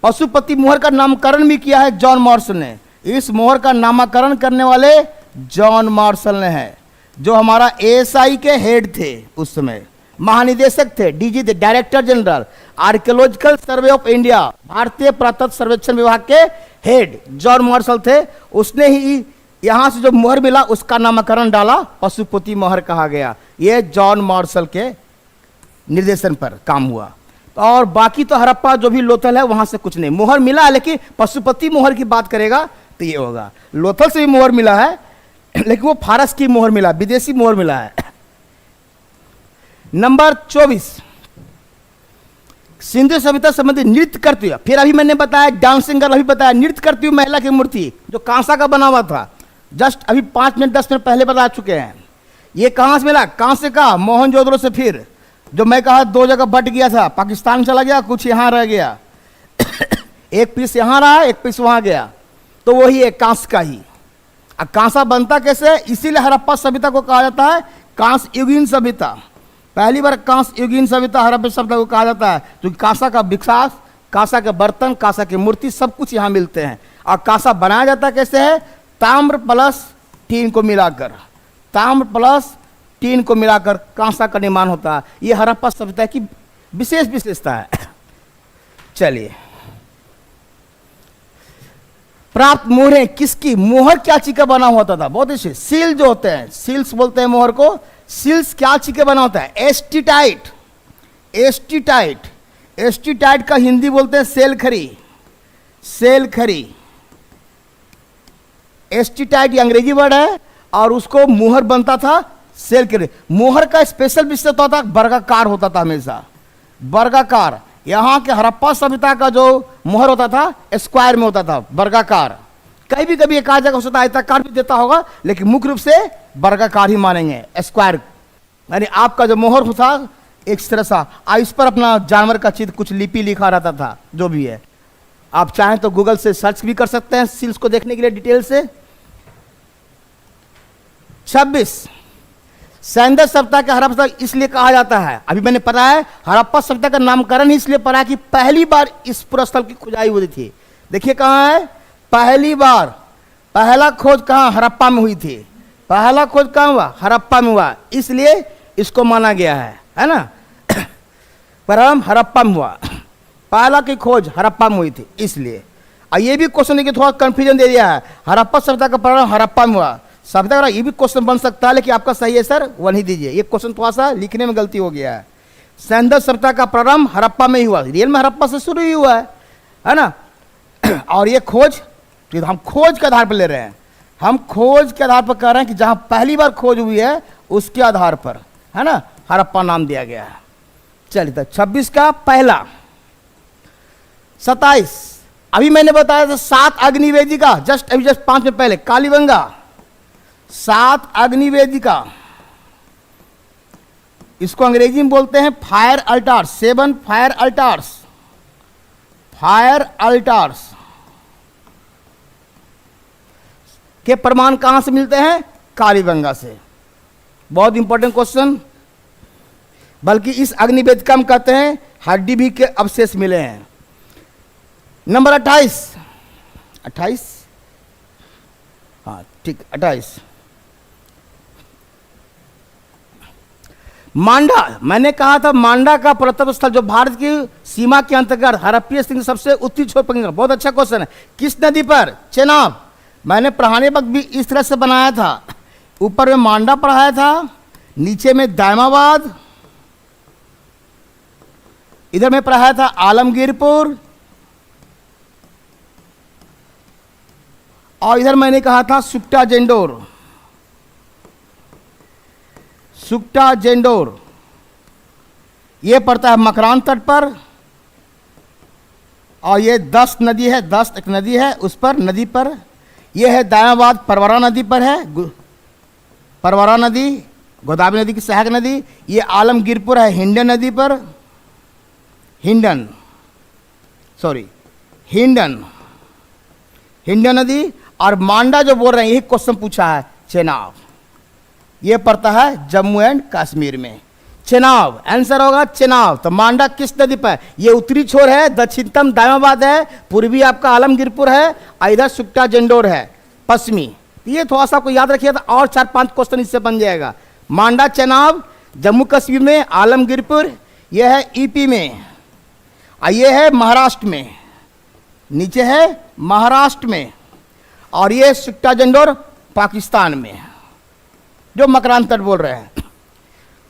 पशुपति मोहर का नामकरण भी किया है जॉन मार्शल ने। इस मोहर का नामकरण करने वाले जॉन मार्शल ने है, जो हमारा एएसआई के हेड थे, उस समय महानिदेशक थे, डीजी थे, director general archaeological survey of India, भारतीय पुरातत्व सर्वेक्षण विभाग के हेड जॉन मार्शल थे। उसने ही यहां से जो मोहर मिला उसका नामकरण डाला, पशुपति मोहर कहा गया। यह जॉन मार्शल के निर्देशन पर काम हुआ। और बाकी तो हड़प्पा जो भी लोथल है वहां से कुछ नहीं, मोहर मिला है, लेकिन पशुपति मोहर की बात करेगा तो ये होगा। लोथल से भी मोहर मिला है, लेकिन वो फारस की मोहर मिला, विदेशी मोहर मिला है। नंबर 24, सिंधु सभ्यता संबंधी नृत्य करती हुई, फिर अभी मैंने बताया डांसिंग गर्ल, अभी बताया नृत्य करती हुई महिला की मूर्ति जो कांसा का बना हुआ था, जस्ट अभी 5 मिनट 10 मिनट पहले बता चुके हैं। ये कहां से मिला? कांसे का, मोहनजोदड़ो से। फिर जो मैं कहा 2 जगह बट गया था, पाकिस्तान चला गया, कुछ यहां रह गया एक पीस यहां रहा, एक पीस वहां गया, तो वही है कांस का ही। अब कांसा बनता कैसे? इसीलिए हड़प्पा सभ्यता को कहा जाता है कांस युगीन सभ्यता। पहली बार कांस युगीन सभ्यता हड़प्पा सभ्यता को कहा जाता है, क्योंकि कांसा का विकास, कांसा के बर्तन, कांसा की मूर्ति सब कुछ यहाँ मिलते हैं। और कांसा बनाया जाता कैसे है? ताम्र प्लस टीन को मिलाकर, ताम्र प्लस टीन को मिलाकर कांसा का निर्माण होता है। ये हड़प्पा सभ्यता की विशेष विशेषता है। चलिए, प्राप्त मोहरें किसकी? मोहर क्या चीज का बना होता था? बहुत अच्छे, सील जो होते हैं, सील्स बोलते हैं मोहर को। सील्स क्या चीज का बना होता है? एस्टीटाइट, एस्टीटाइट, एस्टीटाइट का हिंदी बोलते हैं सेलखरी, सेलखरी। एस्टीटाइट ये अंग्रेजी वर्ड है, और उसको मोहर बनता था सेलखरी। मोहर का स्पेशल विशेषता होता था, वर्गाकार होता था, हमेशा वर्गाकार। यहाँ के हड़प्पा सभ्यता का जो मोहर होता था स्क्वायर में होता था, वर्गाकार। कहीं भी कभी एक आध जगह हो सकता है आयताकार भी देता होगा, लेकिन मुख्य रूप से वर्गाकार ही मानेंगे, स्क्वायर। यानी आपका जो मोहर था एक तरह सा, इस पर अपना जानवर का चित्र कुछ लिपि लिखा रहता था, जो भी है। आप चाहें तो गूगल से सर्च भी कर सकते हैं सील्स को देखने के लिए डिटेल से। 26, सैंधव सभ्यता के हड़प्पा इसलिए कहा जाता है, अभी मैंने पता है हड़प्पा सभ्यता का नामकरण ही इसलिए पड़ा कि पहली बार इस पुरस्थल की खुदाई हुई थी। देखिए कहाँ है पहली बार, पहला खोज कहाँ? हड़प्पा में हुई थी। पहला खोज कहाँ हुआ? हड़प्पा में हुआ, इसलिए इसको माना गया है ना। प्रारंभ हड़प्पा में हुआ, पहला की खोज हड़प्पा में हुई थी, इसलिए। और ये भी क्वेश्चन देखिए थोड़ा कंफ्यूजन दे दिया है, हड़प्पा सभ्यता का प्रारंभ हड़प्पा में हुआ, सभ्यता का ये भी क्वेश्चन बन सकता है, लेकिन आपका सही है सर 1 ही दीजिए। ये क्वेश्चन थोड़ा सा लिखने में गलती हो गया है। सैंडल सभ्यता का प्रारंभ हड़प्पा में ही हुआ, रियल में हड़प्पा से शुरू ही हुआ है ना। और ये खोज, तो हम खोज के आधार पर ले रहे हैं, हम खोज के आधार पर कह रहे हैं कि जहां पहली बार खोज हुई है उसके आधार पर, है ना, हड़प्पा नाम दिया गया है। चलिए तो 26 का पहला। 27 अभी मैंने बताया था 7 अग्निवेदिका, जस्ट 5 मिनट पहले, कालीबंगा 7 अग्निवेदिका, इसको अंग्रेजी में बोलते हैं फायर अल्टार्स, 7 फायर अल्टार्स। फायर अल्टार्स के प्रमाण कहां से मिलते हैं? कालीबंगा से। बहुत इंपॉर्टेंट क्वेश्चन। बल्कि इस अग्निवेदिका में कहते हैं हड्डी भी के अवशेष मिले हैं। नंबर 28, 28, हाँ ठीक, 28 मांडा। मैंने कहा था मांडा का पुरातत्व स्थल जो भारत की सीमा के अंतर्गत हड़प्पीय स्थिति सबसे उत्तरी छोर पर। बहुत अच्छा क्वेश्चन है। किस नदी पर? चेनाब। मैंने पढ़ाने वक्त भी इस तरह से बनाया था, ऊपर में मांडा पढ़ाया था, नीचे में दायमाबाद, इधर में पढ़ाया था आलमगीरपुर, और इधर मैंने कहा था सुक्टा जेंडोर। सुक्टा जेंडोर ये पड़ता है मकरान तट पर, और ये 10 नदी है, 10 एक नदी है उस पर, नदी पर ये है दायाबाद, परवरा नदी पर है, परवरा नदी, गोदावरी नदी की सहायक नदी। ये आलमगीरपुर है हिंडन नदी पर, हिंडन, सॉरी हिंडन, हिंडन नदी। और मांडा जो बोल रहे हैं, यही क्वेश्चन पूछा है, चेनाब, ये पड़ता है जम्मू एंड कश्मीर में। चेनाब आंसर होगा चेनाब। तो मांडा किस नदी पर? ये उत्तरी छोर है, दक्षिणतम दायमाबाद है, पूर्वी आपका आलमगीरपुर है, और इधर सुक्टा जेंडोर है पश्चिमी। ये थोड़ा सा आपको याद रखिए, तो और 4-5 क्वेश्चन इससे बन जाएगा। मांडा चेनाब जम्मू कश्मीर में, आलमगीरपुर ये है ईपी में, और ये है महाराष्ट्र में, नीचे है महाराष्ट्र में, और ये सुक्टा जेंडोर पाकिस्तान में, जो मकरान तट बोल रहे हैं।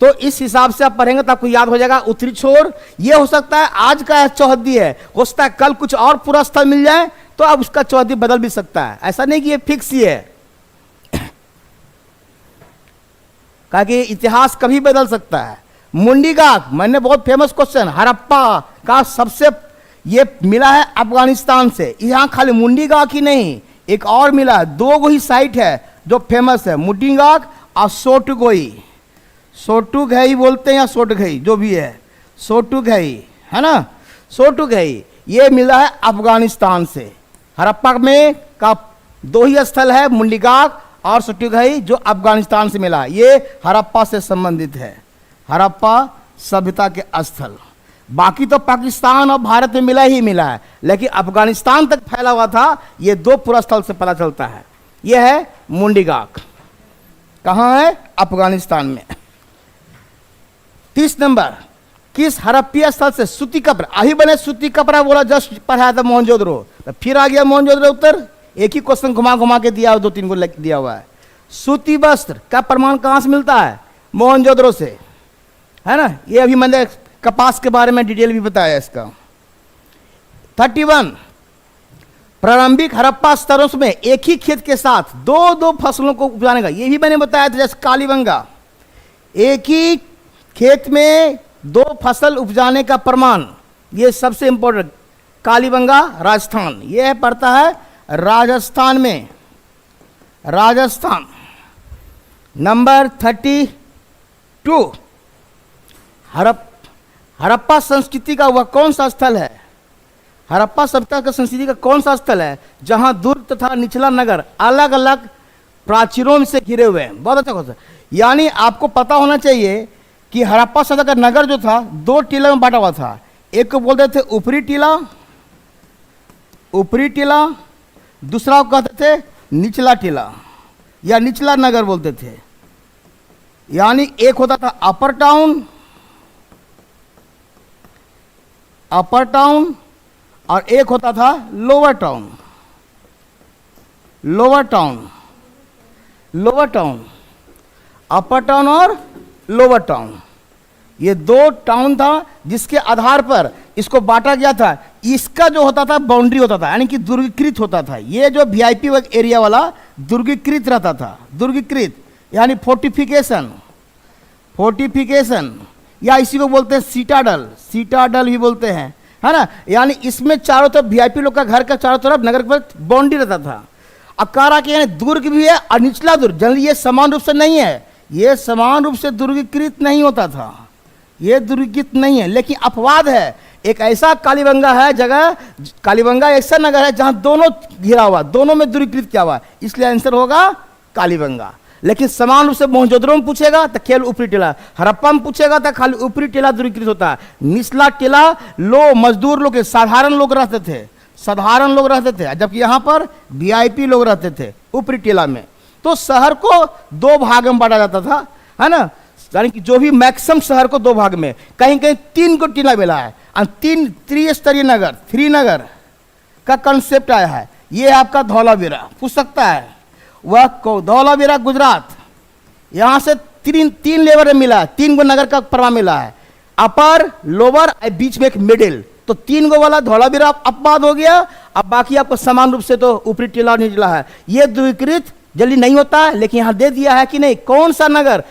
तो इस हिसाब से आप पढ़ेंगे तो आपको याद हो जाएगा। उत्तरी छोर ये हो सकता है आज का चौहद्दी है, हो सकता है कल कुछ और पूरा स्थल मिल जाए तो अब उसका चौहद्दी बदल भी सकता है, ऐसा नहीं कि ये फिक्स ही है। कहा कि इतिहास कभी बदल सकता है। मुंडीगाग, मैंने बहुत फेमस क्वेश्चन, हड़प्पा का सबसे ये मिला है अफगानिस्तान से। यहाँ खाली मुंडीगाग ही नहीं, एक और मिला है, 2 ही साइट है जो फेमस है, मुंडीगाग और सोटुगोई। सोटुगई बोलते हैं या सोटगई, जो भी है, सोटुगई है ना, सोटुगई ये मिला है अफगानिस्तान से। हड़प्पा में का 2 ही स्थल है, मुंडीगाग और सोटुगई, जो अफगानिस्तान से मिला। ये हड़प्पा से संबंधित है, हड़प्पा सभ्यता के स्थल। बाकी तो पाकिस्तान और भारत में मिला ही मिला है, लेकिन अफगानिस्तान तक फैला हुआ था, ये 2 पूरा स्थल से पता चलता है। यह है मुंडीगाग, कहाँ है? अफगानिस्तान में। 30 नंबर, किस हड़प्पीय स्थल से सूती कपड़ा? अभी बने सूती कपड़ा बोला, जस्ट पढ़ाया था मोहनजोदड़ो, तो फिर आ गया मोहनजोदड़ो उत्तर। एक ही क्वेश्चन घुमा घुमा के दिया, 2-3 को दिया हुआ है। सूती वस्त्र का प्रमाण कहां से मिलता है? मोहनजोदड़ो से, है ना। ये अभी मैंने कपास के बारे में डिटेल भी बताया इसका। 31, प्रारंभिक हड़प्पा स्तरों में एक ही खेत के साथ 2-2 फसलों को उपजाने का, ये भी मैंने बताया था, जैसे कालीबंगा, एक ही खेत में 2 फसल उपजाने का प्रमाण, ये सबसे इंपॉर्टेंट। कालीबंगा राजस्थान, ये पड़ता है राजस्थान में, राजस्थान। नंबर 32, हड़प्पा संस्कृति का वह कौन सा स्थल है? हड़प्पा सभ्यता का संस्कृति का कौन सा स्थल है जहां दुर्ग तथा निचला नगर अलग अलग प्राचीरों से घिरे हुए हैं? बहुत अच्छा क्वेश्चन। यानी आपको पता होना चाहिए कि हड़प्पा सभ्यता का नगर जो था 2 टीला में बांटा हुआ था। एक को बोलते थे ऊपरी टीला, ऊपरी टीला, दूसरा को कहते थे निचला टीला या निचला नगर बोलते थे। यानी एक होता था अपर टाउन, अपर टाउन, और एक होता था lower town, lower town. Lower town, upper town और लोअर टाउन, ये दो टाउन था जिसके आधार पर इसको बांटा गया था। इसका जो होता था बाउंड्री होता था, यानी कि दुर्गीकृत होता था। ये जो वीआईपी एरिया वाला दुर्गीकृत रहता था, दुर्गीकृत यानी फोर्टिफिकेशन, फोर्टिफिकेशन या इसी को बोलते हैं सीटाडल, सीटाडल भी बोलते हैं, है ना। यानी इसमें चारों तरफ वीआईपी लोग का घर का चारों तरफ नगर पर बाउंड्री रहता था। अकारा के यानी दुर्ग भी है और निचला दुर्ग, जनरली ये समान रूप से नहीं है, ये समान रूप से दुर्गीकृत नहीं होता था, ये दुर्गीकृत नहीं है। लेकिन अपवाद है, एक ऐसा कालीबंगा है जगह, कालीबंगा ऐसा नगर है जहां दोनों घिरा हुआ, दोनों में दुर्गीकृत किया हुआ, इसलिए आंसर होगा कालीबंगा। लेकिन समान रूप से मोहनजोदड़ो में पूछेगा तो केवल ऊपरी टीला, हड़प्पा में पूछेगा तो खाली ऊपरी टीला दुर्गीकृत होता है। निचला टीला लो मजदूर लोग, साधारण लोग रहते थे, साधारण लोग रहते थे, जबकि यहाँ पर वीआईपी लोग रहते थे ऊपरी टीला में। तो शहर को दो भाग में बांटा जाता था, है ना, यानी कि जो भी मैक्सिमम शहर को दो भाग में, कहीं कहीं तीन को टीला मिला है और तीन त्रिस्तरीय नगर, थ्री नगर का कंसेप्ट आया है। ये आपका धौलावीरा पूछ सकता है, वह धौलावीरा गुजरात, यहां से तीन लेवल में मिला है, तीन गो नगर का परवा मिला है, अपर लोअर बीच में एक मिडिल, तो तीन गो वाला धौलावीरा अपवाद हो गया। अब बाकी आपको समान रूप से तो ऊपरी टीला और निचला है। ये द्विकृत जल्दी नहीं होता है, लेकिन यहां दे दिया है कि नहीं कौन सा नगर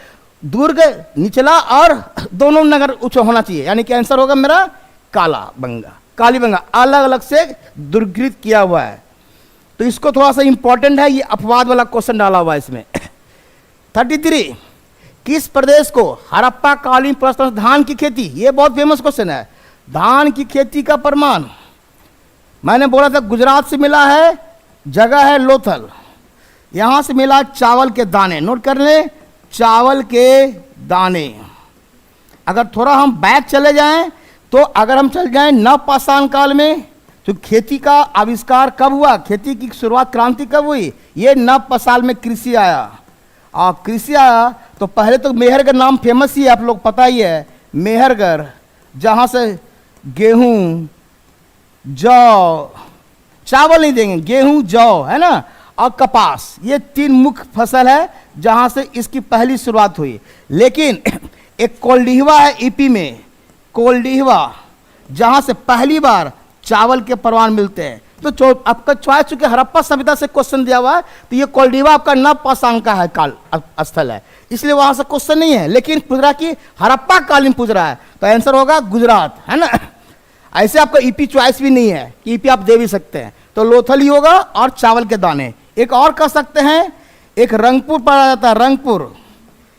दुर्ग निचला और दोनों नगर उच्च होना चाहिए, यानी कि आंसर होगा मेरा कालाबंगा, कालीबंगा अलग अलग से दुर्गीकृत किया हुआ है। तो इसको थोड़ा सा इंपॉर्टेंट है, ये अपवाद वाला क्वेश्चन डाला हुआ है इसमें। 33, किस प्रदेश को हड़प्पा कालीन प्रस्तर धान की खेती, ये बहुत फेमस क्वेश्चन है, धान की खेती का प्रमाण मैंने बोला था गुजरात से मिला है, जगह है लोथल, यहां से मिला चावल के दाने, नोट कर ले चावल के दाने। अगर थोड़ा हम बैक चले जाएं तो अगर हम चल जाएं नवपाषाण काल में, तो खेती का आविष्कार कब हुआ, खेती की शुरुआत क्रांति कब हुई, ये नवपाषाण में कृषि आया। और कृषि आया तो पहले तो मेहरगढ़ नाम फेमस ही है, आप लोग पता ही है, मेहरगढ़ जहाँ से गेहूँ जौ, चावल नहीं देंगे, गेहूँ जौ, है ना, और कपास, ये तीन मुख्य फसल है जहाँ से इसकी पहली शुरुआत हुई। लेकिन एक कोल्डिहवा है ईपी में, कोल्डिहवा, जहाँ से पहली बार चावल के परवान मिलते हैं। तो आपका चॉइस चूंकि हड़प्पा सभ्यता से क्वेश्चन दिया हुआ है, तो ये कोल्डिहवा आपका नवपाषाण का है काल स्थल है, इसलिए वहां से क्वेश्चन नहीं है, लेकिन पूछ रहा कि हड़प्पा कालीन पूछ रहा है, तो आंसर होगा गुजरात, है ना। ऐसे आपका ईपी चॉइस भी नहीं है कि ईपी आप दे भी सकते हैं, तो लोथल ही होगा और चावल के दाने। एक और कह सकते हैं, एक रंगपुर पढ़ा जाता है, रंगपुर,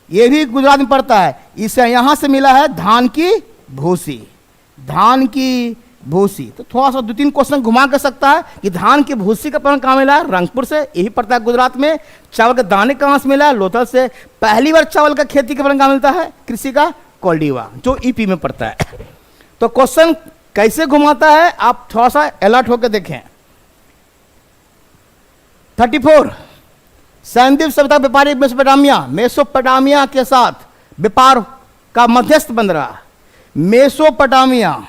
ये भी गुजरात में पड़ता है, इसे यहां से मिला है धान की भूसी, धान की भूसी। तो थोड़ा सा दो तीन क्वेश्चन घुमा कर सकता है कि धान की भूसी का प्रमाण कहाँ मिला है, रंगपुर से, यही पड़ता है गुजरात में। चावल के दाने कहाँ से मिला है, लोथल से। पहली बार चावल का खेती का प्रमाण कहाँ मिलता है, कृषि का, कोल्डिवा, जो ईपी में पड़ता है। तो क्वेश्चन कैसे घुमाता है आप थोड़ा सा अलर्ट होकर देखें। 34, सैनदीप सभ्यता व्यापारी मेसोपोटामिया, मेसोपोटामिया के साथ व्यापार का मध्यस्थ बन रहा, मेसोपोटामिया,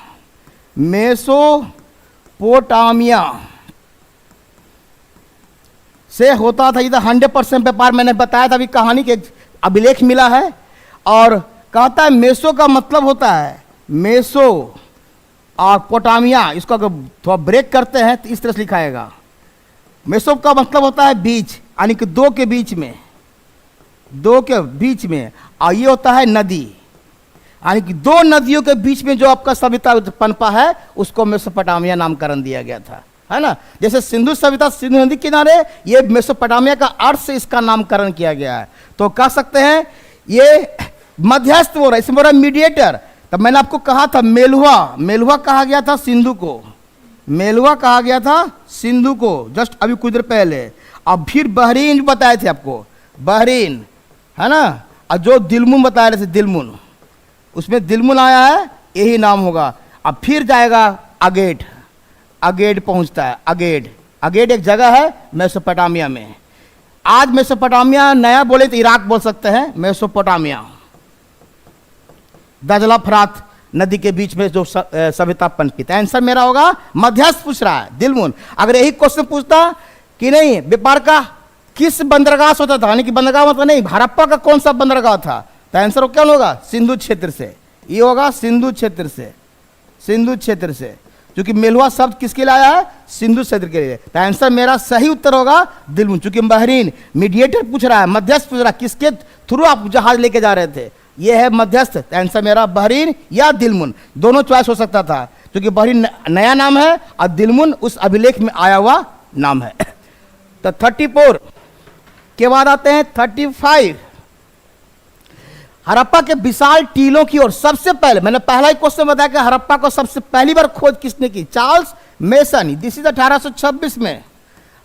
मेसोपोटामिया से होता था इधर 100% व्यापार। मैंने बताया था अभी कहानी के अभिलेख मिला है, और कहता है मेसो का मतलब होता है, मेसो और पोटामिया, इसको अगर थोड़ा ब्रेक करते हैं तो इस तरह से लिखाएगा, मेसो का मतलब होता है बीच, यानी कि दो के बीच में, दो के बीच में, और ये होता है नदी, यानी कि दो नदियों के बीच में जो आपका सभ्यता पनपा है उसको मेसोपोटामिया नामकरण दिया गया था, है ना। जैसे सिंधु सभ्यता सिंधु नदी किनारे, ये मेसोपोटामिया का अर्थ से इसका नामकरण किया गया है। तो कह सकते हैं ये मध्यस्थ हो रहा है, इसमें हो रहा है मीडिएटर। तब मैंने आपको कहा था मेलुआ, मेलुआ कहा गया था सिंधु को, मेलुआ कहा गया था सिंधु को, जस्ट अभी कुछ देर पहले। अब फिर बहरीन बताए थे आपको, बहरीन, है ना, और जो दिलमुन बताए रहे थे, दिलमुन, उसमें दिलमुन आया है, यही नाम होगा। अब फिर जाएगा अगेड, अगेड पहुंचता है, अगेड, अगेड एक जगह है मेसोपोटामिया में। आज मेसोपोटामिया नया बोले तो इराक बोल सकते हैं, मेसोपोटामिया दजला फरात नदी के बीच में जो सभ्यता पनपी। आंसर मेरा होगा मध्यस्थ पूछ रहा है दिलमुन। अगर यही क्वेश्चन पूछता कि नहीं व्यापार का किस बंदरगाह से होता था, यानी कि बंदरगाह मतलब नहीं, हड़प्पा का कौन सा बंदरगाह था, तो आंसर क्या होगा, सिंधु क्षेत्र से। ये होगा सिंधु क्षेत्र से, सिंधु क्षेत्र से, क्योंकि मेलुआ शब्द किसके लिए आया है, सिंधु क्षेत्र के लिए। तो आंसर मेरा सही उत्तर होगा दिलमुन, चूंकि बहरीन मीडिएटर पूछ रहा है, मध्यस्थ पूछ रहा है, किसके थ्रू आप जहाज लेके जा रहे थे, ये है मध्यस्थ। तो आंसर मेरा बहरीन या दिलमुन, दोनों चॉइस हो सकता था, क्योंकि बहरीन नया नाम है और दिलमुन उस अभिलेख में आया हुआ नाम है। तो 34 के बाद आते हैं 35। हड़प्पा के विशाल टीलों की ओर सबसे पहले, मैंने पहला ही क्वेश्चन बताया कि हड़प्पा को सबसे पहली बार खोज किसने की, चार्ल्स मेसन। दिस इज 1826 में,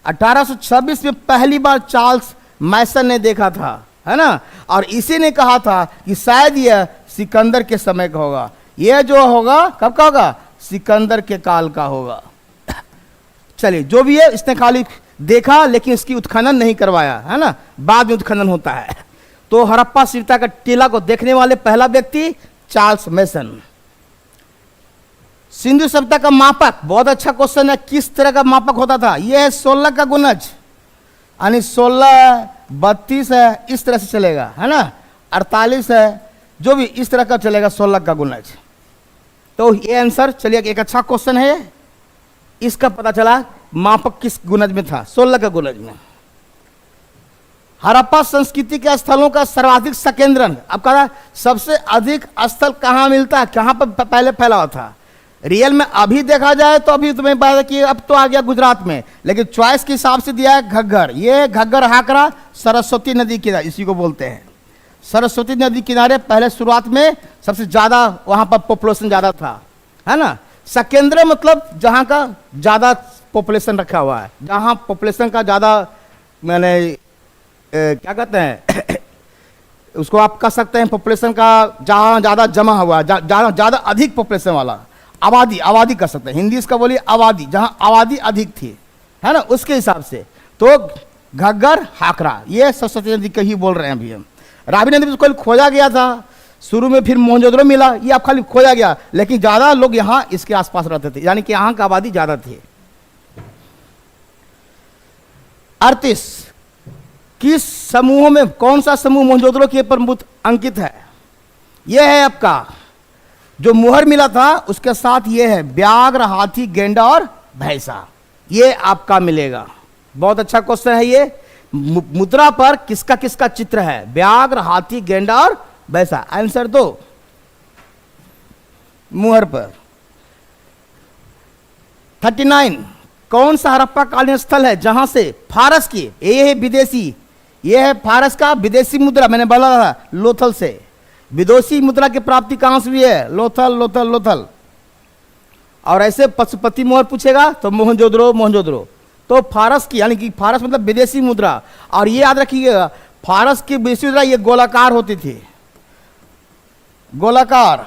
1826 में पहली बार चार्ल्स मैसन ने देखा था, है ना। और इसी ने कहा था कि शायद यह सिकंदर के समय का होगा, यह जो होगा कब का होगा, सिकंदर के काल का होगा। चलिए जो भी है, इसने खाली देखा लेकिन इसकी उत्खनन नहीं करवाया, है ना, बाद में उत्खनन होता है। तो हड़प्पा सभ्यता का टीला को देखने वाले पहला व्यक्ति चार्ल्स मेसन। सिंधु सभ्यता का मापक, बहुत अच्छा क्वेश्चन है, किस तरह का मापक होता था, यह है 16 का गुनज, यानी 16 32 है, इस तरह से चलेगा, है ना, 48 है, जो भी इस तरह का चलेगा 16 का गुनज। तो ये आंसर, चलिए एक अच्छा क्वेश्चन है, इसका पता चला मापक किस गुनज में था, 16 का गुनज में। हड़प्पा संस्कृति के स्थलों का सर्वाधिक संकेंद्रण, अब कहा सबसे अधिक स्थल कहाँ मिलता है, कहाँ पर पहले फैला हुआ था। रियल में अभी देखा जाए तो अभी तुम्हें पता कि अब तो आ गया गुजरात में, लेकिन चॉइस के हिसाब से दिया है घग्गर। ये घग्गर हाकरा सरस्वती नदी किनारे, इसी को बोलते हैं सरस्वती नदी किनारे। पहले शुरुआत में सबसे ज्यादा वहां पर पॉपुलेशन ज्यादा था, है ना। संकेंद्र मतलब जहां का ज्यादा पॉपुलेशन रखा हुआ है, जहां पॉपुलेशन का ज्यादा, मैंने क्या कहते हैं उसको आप कह सकते हैं, पॉपुलेशन का जहां ज्यादा जमा हुआ है, ज्यादा अधिक पॉपुलेशन वाला, आबादी, आबादी कर सकते हैं, हिंदी इसका बोलिए आबादी, जहां आबादी अधिक थी, है ना, उसके हिसाब से। तो घग्गर हाकरा, ये सरस्वती नदी का ही बोल रहे हैं अभी हम। रावी नदी में कोई खोजा गया था शुरू में, फिर मोहनजोदड़ो मिला, ये आप खाली खोजा गया, लेकिन ज्यादा लोग यहाँ इसके आसपास रहते थे, यानी कि यहाँ का आबादी ज्यादा थी। 38 किस समूहों में, कौन सा समूह मोहनजोदड़ो के पर अंकित है, यह है आपका जो मुहर मिला था उसके साथ ये है व्याघ्र, हाथी, गेंडा और भैंसा, ये आपका मिलेगा। बहुत अच्छा क्वेश्चन है ये। मुद्रा पर किसका किसका चित्र है, व्याघ्र, हाथी, गेंडा और भैंसा, आंसर दो मुहर पर। 39 कौन सा हड़प्पा कालीन स्थल है जहां से फारस की, ये है विदेशी, ये है फारस का विदेशी मुद्रा, मैंने बोला था लोथल से, विदेशी मुद्रा की प्राप्ति कहां से हुई है, लोथल लोथल लोथल। और ऐसे पशुपति मोहर पूछेगा तो मोहनजोदड़ो मोहनजोदड़ो। तो फारस की, यानी कि फारस मतलब विदेशी मुद्रा, और ये याद रखिएगा फारस की विदेशी मुद्रा ये गोलाकार होती थी, गोलाकार।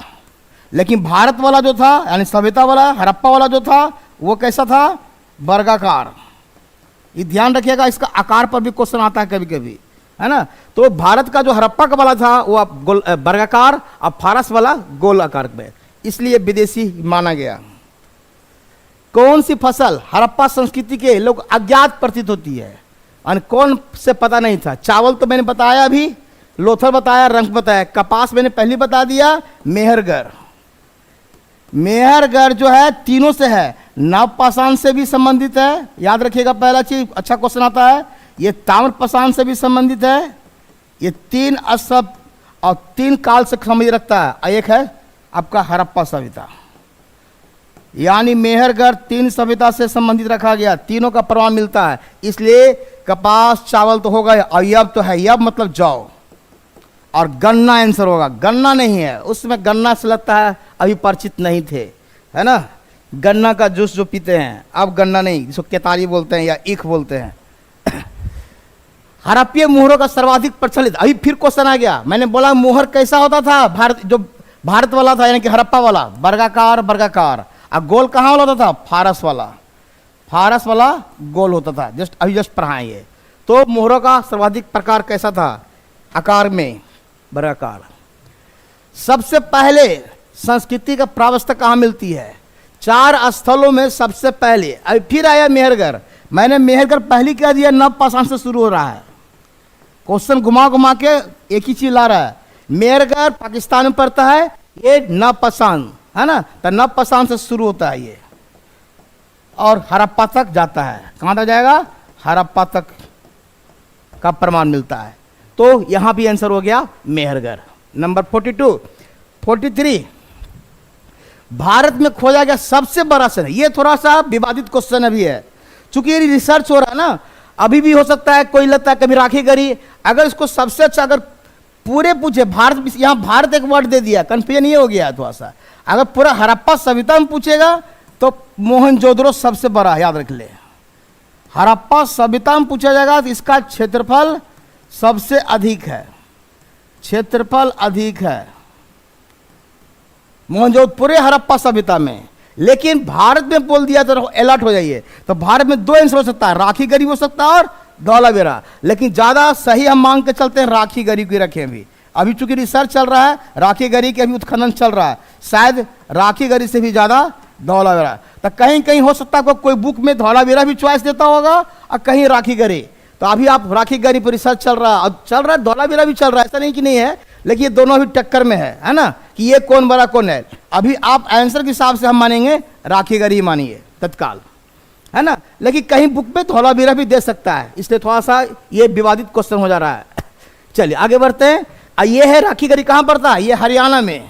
लेकिन भारत वाला जो था, यानी सभ्यता वाला हड़प्पा वाला जो था, वो कैसा था, वर्गाकार। ये ध्यान रखिएगा, इसका आकार पर भी क्वेश्चन आता है कभी कभी, है ना। तो भारत का जो हड़प्पा का वाला था वो वर्गाकार, और फारस वाला गोल आकार में, इसलिए विदेशी माना गया। कौन सी फसल हड़प्पा संस्कृति के लोग अज्ञात प्रतीत होती है, और कौन से पता नहीं था। चावल तो मैंने बताया अभी, लोथल बताया, रंग बताया, कपास मैंने पहले बता दिया, मेहरगर। मेहरगर जो है तीनों से है, नवपाषाण से भी संबंधित है, याद रखिएगा पहला चीज, अच्छा क्वेश्चन आता है। ये ताम्रपाषाण से भी संबंधित है, ये 3 असभ और 3 काल से संबंध रखता है, और एक है आपका हड़प्पा सभ्यता, यानी मेहरगढ़ 3 सभ्यता से संबंधित रखा गया, तीनों का प्रमाण मिलता है। इसलिए कपास चावल तो होगा, और यब तो है, यब मतलब जौ, और गन्ना आंसर होगा। गन्ना नहीं है, उसमें गन्ना से लगता है अभी परिचित नहीं थे, है ना, गन्ना का जूस जो पीते हैं, अब गन्ना नहीं, जिसको केतारी बोलते हैं या ईख बोलते हैं। हड़प्पीय मोहरों का सर्वाधिक प्रचलित, अभी फिर क्वेश्चन आ गया, मैंने बोला मोहर कैसा होता था, भारत जो भारत वाला था, यानी कि हड़प्पा वाला वर्गाकार वर्गाकार, और गोल कहाँ वाला होता था, फारस वाला, फारस वाला गोल होता था, जस्ट पढ़ाएं ये। तो मोहरों का सर्वाधिक प्रकार कैसा था, आकार में वर्गाकार। सबसे पहले संस्कृति का प्रावस्था कहाँ मिलती है, 4 स्थलों में सबसे पहले, अभी फिर आया मेहरगढ़। मैंने मेहरगढ़ पहली कह दिया, नवपाषाण से शुरू हो रहा है। क्वेश्चन घुमा घुमा के एक ही चीज ला रहा है। मेहरगढ़ पाकिस्तान में पड़ता है, ये नवपाषाण है ना, तो नवपाषाण से शुरू होता है ये और हड़प्पा तक जाता है। कहाँ तक जाएगा? हड़प्पा तक का प्रमाण मिलता है। तो यहां भी आंसर हो गया मेहरगढ़। नंबर 42, 43, भारत में खोजा गया सबसे बड़ा शहर। ये थोड़ा सा विवादित क्वेश्चन अभी है, चूंकि ये रिसर्च हो रहा है ना, अभी भी हो सकता है कोई लगता है कभी राखी गढ़ी। अगर इसको सबसे अच्छा अगर पूरे पूछे भारत, यहां भारत एक वर्ड दे दिया, कंफ्यूजन ये हो गया थोड़ा सा। अगर पूरा हड़प्पा सभ्यता में पूछेगा तो मोहनजोदड़ो सबसे बड़ा, याद रख ले। हड़प्पा सभ्यता में पूछा जाएगा तो इसका क्षेत्रफल सबसे अधिक है, क्षेत्रफल अधिक है मोहनजोदड़ो पूरे हड़प्पा सभ्यता में। लेकिन भारत में बोल दिया तो अलर्ट हो जाइए। तो भारत में दो आंसर हो सकता है, राखी गढ़ी हो सकता है और धौलावीरा। लेकिन ज्यादा सही हम मांग के चलते हैं राखी गढ़ी को रखें। अभी चूंकि रिसर्च चल रहा है, राखी गढ़ी के अभी उत्खनन चल रहा है, शायद राखी गढ़ी से भी ज्यादा धौलावीरा। तो कहीं कहीं हो सकता है कोई बुक में धौलावीरा भी चॉइस देता होगा और कहीं राखी गढ़ी। तो अभी आप राखी गढ़ी पर रिसर्च चल रहा है, धौलावीरा भी चल रहा है, ऐसा नहीं कि नहीं है, लेकिन ये दोनों अभी टक्कर में है ना, कि ये कौन बड़ा कौन है। अभी आप आंसर के हिसाब से हम मानेंगे राखी गढ़ी मानिए तत्काल, है ना। लेकिन कहीं बुक में धौलावीरा भी दे सकता है, इसलिए थोड़ा सा ये विवादित क्वेश्चन हो जा रहा है। चलिए आगे बढ़ते हैं। ये है राखी गढ़ी कहाँ पड़ता है? ये हरियाणा में,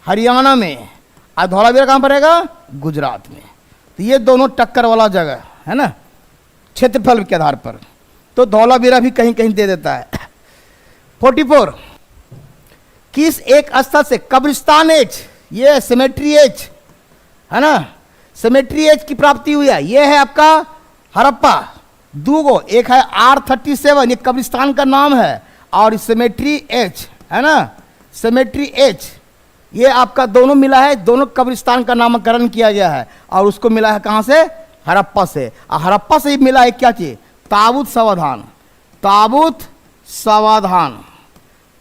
हरियाणा में। और धौलावीरा कहाँ पड़ेगा? गुजरात में। तो ये दोनों टक्कर वाला जगह है ना, क्षेत्रफल के आधार पर। तो धौलावीरा भी कहीं कहीं दे देता है। 44, किस एक स्थल से कब्रिस्तान एज, ये सिमेट्री एज है ना, सिमेट्री एज की प्राप्ति हुई है? ये है आपका हड़प्पा। दूगो, एक है R37, ये कब्रिस्तान का नाम है, और सिमेट्री एज है ना, सिमेट्री एज, ये आपका दोनों मिला है, दोनों कब्रिस्तान का नामकरण किया गया है। और उसको मिला है कहां से? हड़प्पा से। और हड़प्पा से ही मिला है क्या चीज? ताबूत सावधान। ताबूत सावधान,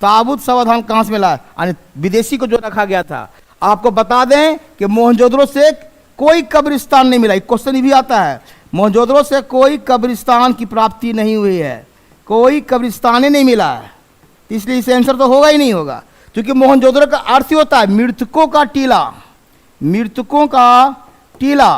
ताबूत सावधान कहां से मिला? यानी विदेशी को जो रखा गया था। आपको बता दें कि मोहनजोदड़ो से कोई कब्रिस्तान नहीं मिला। क्वेश्चन भी आता है, मोहनजोदड़ो से कोई कब्रिस्तान की प्राप्ति नहीं हुई है, कोई कब्रिस्तान ही नहीं मिला है। इसलिए इसे आंसर तो होगा ही नहीं होगा, क्योंकि मोहनजोदड़ो का अर्थ ही होता है मृतकों का टीला। मृतकों का टीला,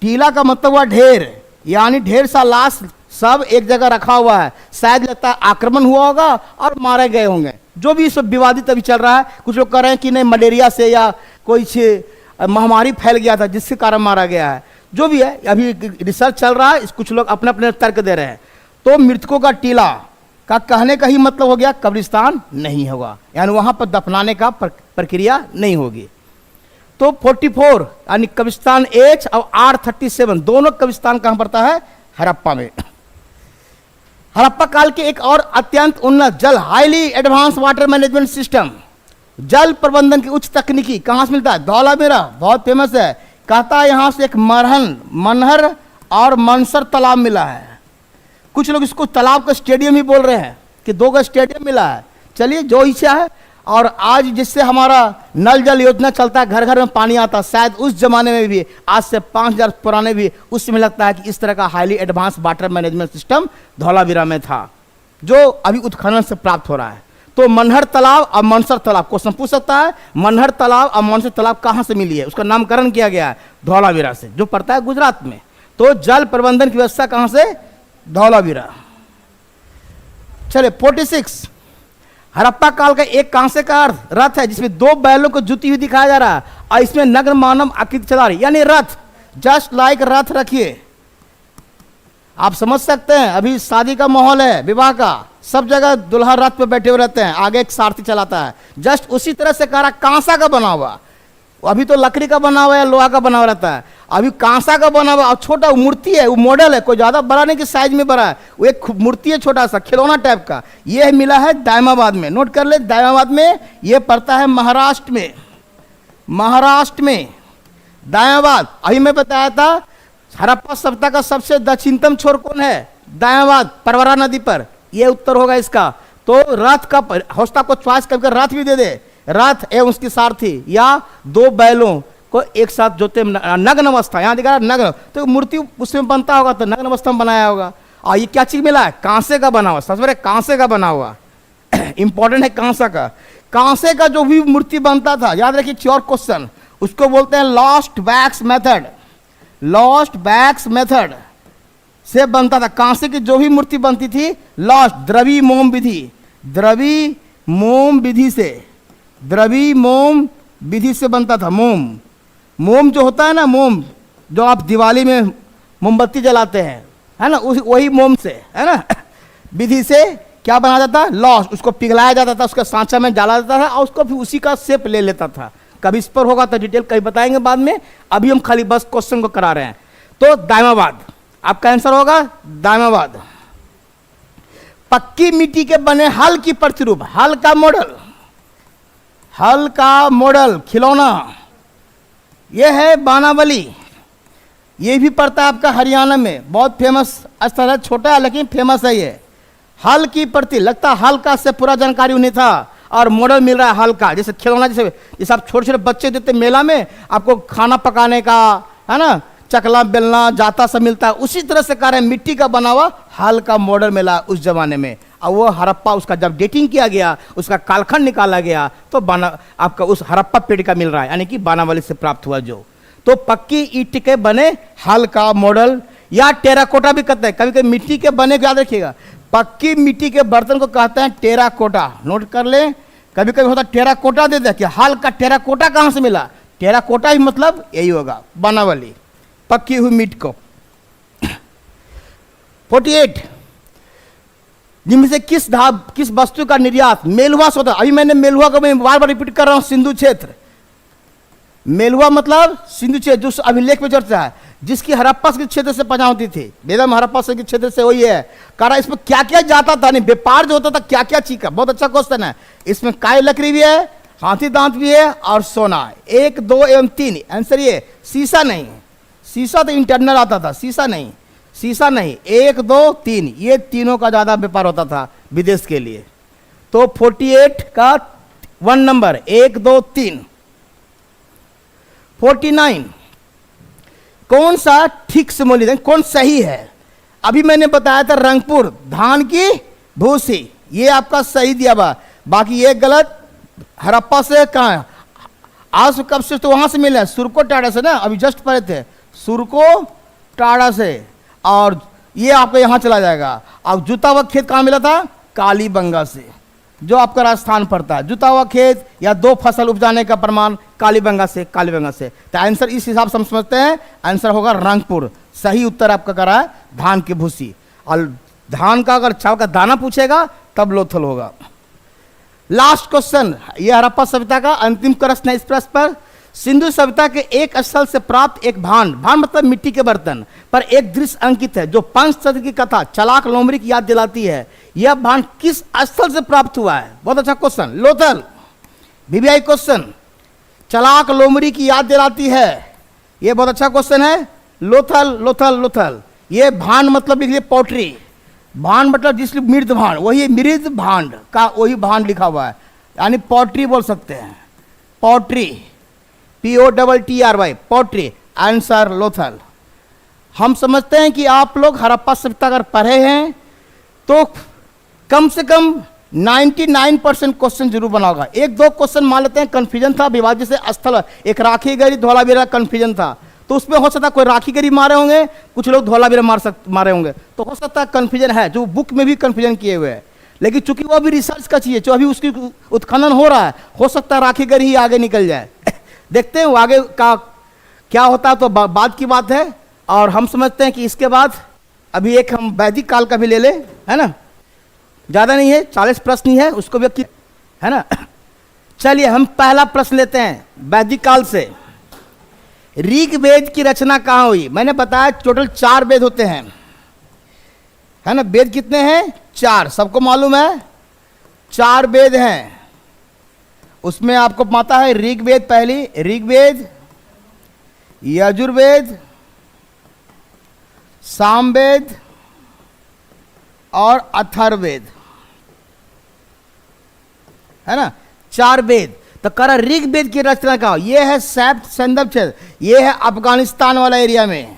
टीला का मतलब हुआ ढेर, यानी ढेर सा लाश सब एक जगह रखा हुआ है। शायद लगता है आक्रमण हुआ होगा और मारे गए होंगे, जो भी सब विवादित अभी चल रहा है। कुछ लोग कह रहे हैं कि नहीं मलेरिया से या कोई महामारी फैल गया था जिसके कारण मारा गया है। जो भी है अभी रिसर्च चल रहा है, कुछ लोग अपने अपने तर्क दे रहे हैं। तो मृतकों का टीला का कहने का ही मतलब हो गया कब्रिस्तान नहीं होगा, यानी वहां पर दफनाने का प्रक्रिया नहीं होगी। तो 44 यानी कब्रिस्तान एच और R37 दोनों कब्रिस्तान कहां पड़ता है? हड़प्पा में। हड़प्पा काल के एक और अत्यंत उन्नत जल, highly advance water management system, जल प्रबंधन की उच्च तकनीकी कहां से मिलता है? धौलावीरा, बहुत फेमस है। कहता है यहां से एक मनहर और मनसर तालाब मिला है। कुछ लोग इसको तालाब का स्टेडियम ही बोल रहे हैं कि 2 का स्टेडियम मिला है। चलिए जो इच्छा है। और आज जिससे हमारा नल जल योजना चलता है, घर घर में पानी आता, शायद उस जमाने में भी, आज से 5000 पुराने भी, उसमें लगता है कि इस तरह का highly advance water management system Dholavira में था, जो अभी उत्खनन से प्राप्त हो रहा है। तो मनहर तालाब और मनसर तालाब, क्वेश्चन पूछ सकता है मनहर तालाब और मनसर तालाब कहां से मिली है? उसका नामकरण किया गया है धौलावीरा से, जो पड़ता है गुजरात में। तो जल प्रबंधन की व्यवस्था कहां से? धौलावीरा। चले 46, हड़प्पा काल का एक कांसे का रथ है जिसमें 2 बैलों को जुती हुई दिखाया जा रहा है, और इसमें नग्न मानव आकृति चला रही, यानी रथ, जस्ट लाइक रथ रखिए। आप समझ सकते हैं अभी शादी का माहौल है, विवाह का, सब जगह दुल्हा रथ पे बैठे हुए रहते हैं, आगे एक सारथी चलाता है। जस्ट उसी तरह से कह रहा कांसा का बना हुआ, अभी तो लकड़ी का बना हुआ या लोहा का बना हुआ रहता है, अभी कांसा का बना हुआ। और छोटा मूर्ति है, वो मॉडल है, कोई ज्यादा बड़ा नहीं कि साइज में बड़ा है, वो एक मूर्ति है छोटा सा खिलौना टाइप का। ये मिला है दायमाबाद में, नोट कर ले, दायमाबाद में। ये पड़ता है महाराष्ट्र में, महाराष्ट्र में दायमाबाद। अभी मैं बताया था हड़प्पा सभ्यता का सबसे दक्षिणतम छोर कौन है? दायमाबाद, परवरा नदी पर। ये उत्तर होगा इसका। तो रथ का होस्ता को च्वाइस करके रथ भी दे दे, रथ एवं उसकी सारथी, या 2 बैलों को एक साथ जोते नग्न अवस्था, यहाँ दिखा रहा नग्न, तो मूर्ति उसमें बनता होगा तो नग्न अवस्था में बनाया होगा। और ये क्या चीज मिला है? कांसे का बना हुआ, सबसे पहले कांसे का बना हुआ इंपॉर्टेंट है कांसा का। कांसे का जो भी मूर्ति बनता था, याद रखिए श्योर क्वेश्चन, उसको बोलते हैं lost wax method. Lost wax method से बनता था कांसे की जो भी मूर्ति बनती थी, लॉस्ट द्रवी मोम विधि, द्रवी मोम विधि से, द्रवी मोम विधि से बनता था। मोम, मोम जो होता है ना, मोम जो आप दिवाली में मोमबत्ती जलाते हैं, है ना, उस वही मोम से, है ना, विधि से क्या बना जाता? लॉस्ट। उसको पिघलाया जाता था, उसका सांचा में डाला जाता था और उसको फिर उसी का शेप ले लेता था। कभी इस पर होगा तो डिटेल कहीं बताएंगे बाद में, अभी हम खाली बस क्वेश्चन को करा रहे हैं। तो दाइमाबाद आपका आंसर होगा, दाइमाबाद। पक्की मिट्टी के बने हल की प्रतिरूप, हल का मॉडल, हल का मॉडल खिलौना, यह है बानावली। ये भी पड़ता है आपका हरियाणा में, बहुत फेमस स्थल है, छोटा है लेकिन फेमस है ये। हल की प्रति, लगता है हल का से पूरा जानकारी उन्हें था और मॉडल मिल रहा है हल का, जैसे खिलौना, जैसे आप छोटे छोटे बच्चे देते मेला में, आपको खाना पकाने का, है ना, चकला बेलना जाता सब मिलता है, उसी तरह से कह रहे हैं मिट्टी का बना हुआ हल का मॉडल मिला उस जमाने में। और वो हड़प्पा, उसका जब डेटिंग किया गया, उसका कालखंड निकाला गया, तो बाना आपका उस हड़प्पा पीढ़ी का मिल रहा है, यानी कि बानावली से प्राप्त हुआ जो। तो पक्की ईंट के बने हल का मॉडल, या टेराकोटा भी कहते हैं, कभी कभी मिट्टी के बने को याद रखिएगा, पक्की मिट्टी के बर्तन को कहते हैं टेराकोटा, नोट कर ले। कभी कभी होता टेराकोटा दे दे कि हल का टेराकोटा कहां से मिला, टेराकोटा ही मतलब यही होगा, बानावली, पक्की हुई मिट्टी को। 48 जिनमें से किस वस्तु का निर्यात मेलुआ से होता है? अभी मैंने मेलुआ को मैं बार बार रिपीट कर रहा हूं, सिंधु क्षेत्र। मेलुआ मतलब सिंधु क्षेत्र, जो अभिलेख में चर्चा है, जिसकी हड़प्पा के क्षेत्र से पहचान होती थी, वेदम हड़प्पा के क्षेत्र से वही है। कह इसमें क्या क्या जाता था, नहीं व्यापार जो होता था, क्या क्या चीज का, बहुत अच्छा क्वेश्चन है। इसमें काय लकड़ी भी है, हाथी दांत भी है और सोना। 1, 2 एवं 3 आंसर ये। शीशा नहीं, शीशा तो इंटरनल आता था, शीशा नहीं, शीशा नहीं। 1, 2, 3 ये तीनों का ज्यादा व्यापार होता था विदेश के लिए। तो 48 का 1 नंबर, 1, 2, 3। 49 कौन सा ठीक से मूल्य, कौन सही है? अभी मैंने बताया था रंगपुर धान की भूसी, ये आपका सही दिया बा, बाकी ये गलत। हड़प्पा से कहाँ है? आज कब से, तो वहां से मिला सुरको टाड़ा से ना, अभी जस्ट पढ़े थे, सुरको टाड़ा से। और ये आपका यहां चला जाएगा। और जुता हुआ खेत कहां मिला था? कालीबंगा से, जो आपका राजस्थान पड़ता है। जुता हुआ खेत या 2 फसल उपजाने का प्रमाण कालीबंगा से, कालीबंगा से। तो आंसर इस हिसाब से हम समझते हैं, आंसर होगा रंगपुर। सही उत्तर आपका करा है धान की भूसी। और धान का अगर चावल का दाना पूछेगा तब लोथल होगा। लास्ट क्वेश्चन, यह हड़प्पा सभ्यता का अंतिम प्रश्न है। इस प्रश्न पर सिंधु सभ्यता के एक स्थल से प्राप्त एक भांड, भांड मतलब मिट्टी के बर्तन, पर एक दृश्य अंकित है जो पंचतंत्र की कथा चलाक लोमड़ी की याद दिलाती है। यह भांड किस स्थल से प्राप्त हुआ है? बहुत अच्छा क्वेश्चन, लोथल। वीवीआई क्वेश्चन, चलाक लोमड़ी की याद दिलाती है, यह बहुत अच्छा क्वेश्चन है। लोथल, लोथल, लोथल। यह भांड मतलब लिख लिया पॉटरी, भांड मतलब जिसलिए मृद भांड, वही मृद भांड का वही भांड लिखा हुआ है, यानी पॉटरी बोल सकते हैं, pottery, POTTRY, pottery. Answer Lothal. हम समझते हैं कि आप लोग हड़प्पा सभ्यता अगर पढ़े हैं तो कम से कम 99% क्वेश्चन जरूर बना होगा। 1-2 क्वेश्चन मान लेते हैं कंफ्यूजन था, विभाज्य से स्थल, एक राखीगढ़ी धौलावीरा कंफ्यूजन था, तो उसमें हो सकता है कोई राखीगढ़ी मारे होंगे, कुछ लोग धौलावीरा मारे होंगे, तो हो सकता है कंफ्यूजन है, जो बुक में भी कंफ्यूजन किए हुए हैं। लेकिन चूंकि वो अभी रिसर्च का चीज है, जो अभी उसकी उत्खनन हो रहा है, हो सकता है राखीगढ़ी ही आगे निकल जाए। देखते हैं वो आगे का क्या होता है, तो बाद की बात है। और हम समझते हैं कि इसके बाद अभी एक हम वैदिक काल का भी ले ले, है ना, ज्यादा नहीं है, 40 प्रश्न ही है, उसको भी, है ना। चलिए हम पहला प्रश्न लेते हैं वैदिक काल से। ऋग्वेद की रचना कहाँ हुई? मैंने बताया टोटल 4 वेद होते हैं, है ना। वेद कितने हैं? 4, सबको मालूम है 4 वेद हैं। उसमें आपको पता है ऋग्वेद पहली, ऋग्वेद, यजुर्वेद, सामवेद और अथर्ववेद, है ना, 4 वेद। तो करा ऋग्वेद की रचना का ये है सैप्त संदर्भ क्षेत्र, ये है अफगानिस्तान वाला एरिया में,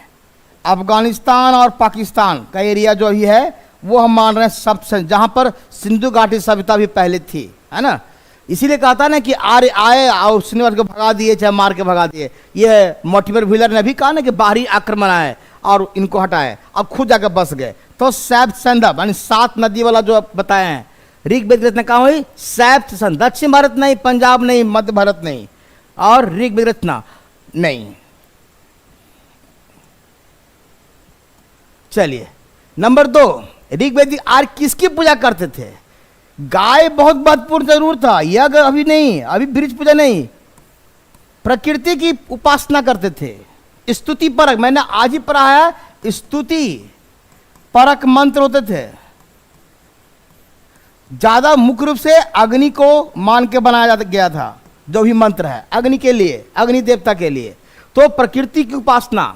अफगानिस्तान और पाकिस्तान का एरिया जो भी है वो हम मान रहे हैं सप्त, जहां पर सिंधु घाटी सभ्यता भी पहले थी, है ना। इसीलिए कहा था ना कि आर्य आए और उसने को भगा दिए, चाहे मार के भगा दिए। ये मोर्टिमर व्हीलर ने भी कहा ना कि बाहरी आक्रमण आए और इनको हटाए, अब खुद जाकर बस गए। तो सैप्त संदर्भ यानी 7 नदी वाला जो बताए हैं, ऋग्वेद रचना कहाँ हुई? सैप्त संदर्भ, दक्षिण भारत नहीं, पंजाब नहीं, मध्य भारत नहीं, और ऋग्वेद रचना नहीं। चलिए नंबर 2, ऋग्वेद आर्य किसकी पूजा करते थे? गाय बहुत महत्वपूर्ण जरूर था, यज्ञ अभी नहीं, अभी वृक्ष पूजा नहीं, प्रकृति की उपासना करते थे। स्तुति परक, मैंने आज ही पढ़ा है, स्तुति परक मंत्र होते थे। ज्यादा मुख्य रूप से अग्नि को मान के बनाया गया था, जो भी मंत्र है अग्नि के लिए, अग्नि देवता के लिए। तो प्रकृति की उपासना।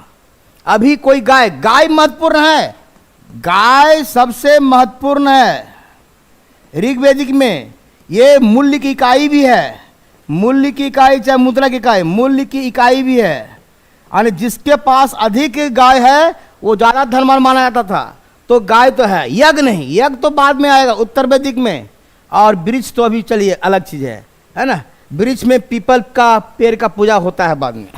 अभी कोई गाय, गाय महत्वपूर्ण है, गाय सबसे महत्वपूर्ण है ऋग्वेदिक में। ये मूल्य की इकाई भी है, मूल्य की इकाई चाहे मुद्रा की इकाई, मूल्य की इकाई भी है। यानी जिसके पास अधिक गाय है वो ज्यादा धनवान माना जाता था। तो गाय तो है, यज्ञ नहीं, यज्ञ तो बाद में आएगा उत्तर वैदिक में। और वृक्ष तो अभी चलिए अलग चीज है ना। वृक्ष में पीपल का पेड़ का पूजा होता है बाद में।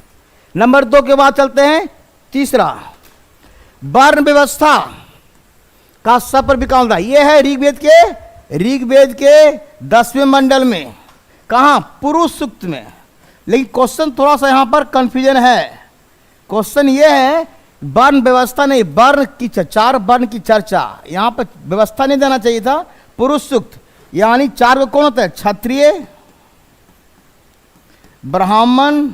नंबर 2 के बाद चलते हैं तीसरा, वर्ण व्यवस्था का सपर विकास। ये है ऋग्वेद के 10वें मंडल में, कहा? पुरुष सूक्त में। लेकिन क्वेश्चन थोड़ा सा यहां पर कंफ्यूजन है। क्वेश्चन ये है वर्ण व्यवस्था नहीं, वर्ण की 4 वर्ण की चर्चा, यहां पर व्यवस्था नहीं देना चाहिए था। पुरुष सूक्त यानी 4 को कौन होता है? क्षत्रिय, ब्राह्मण,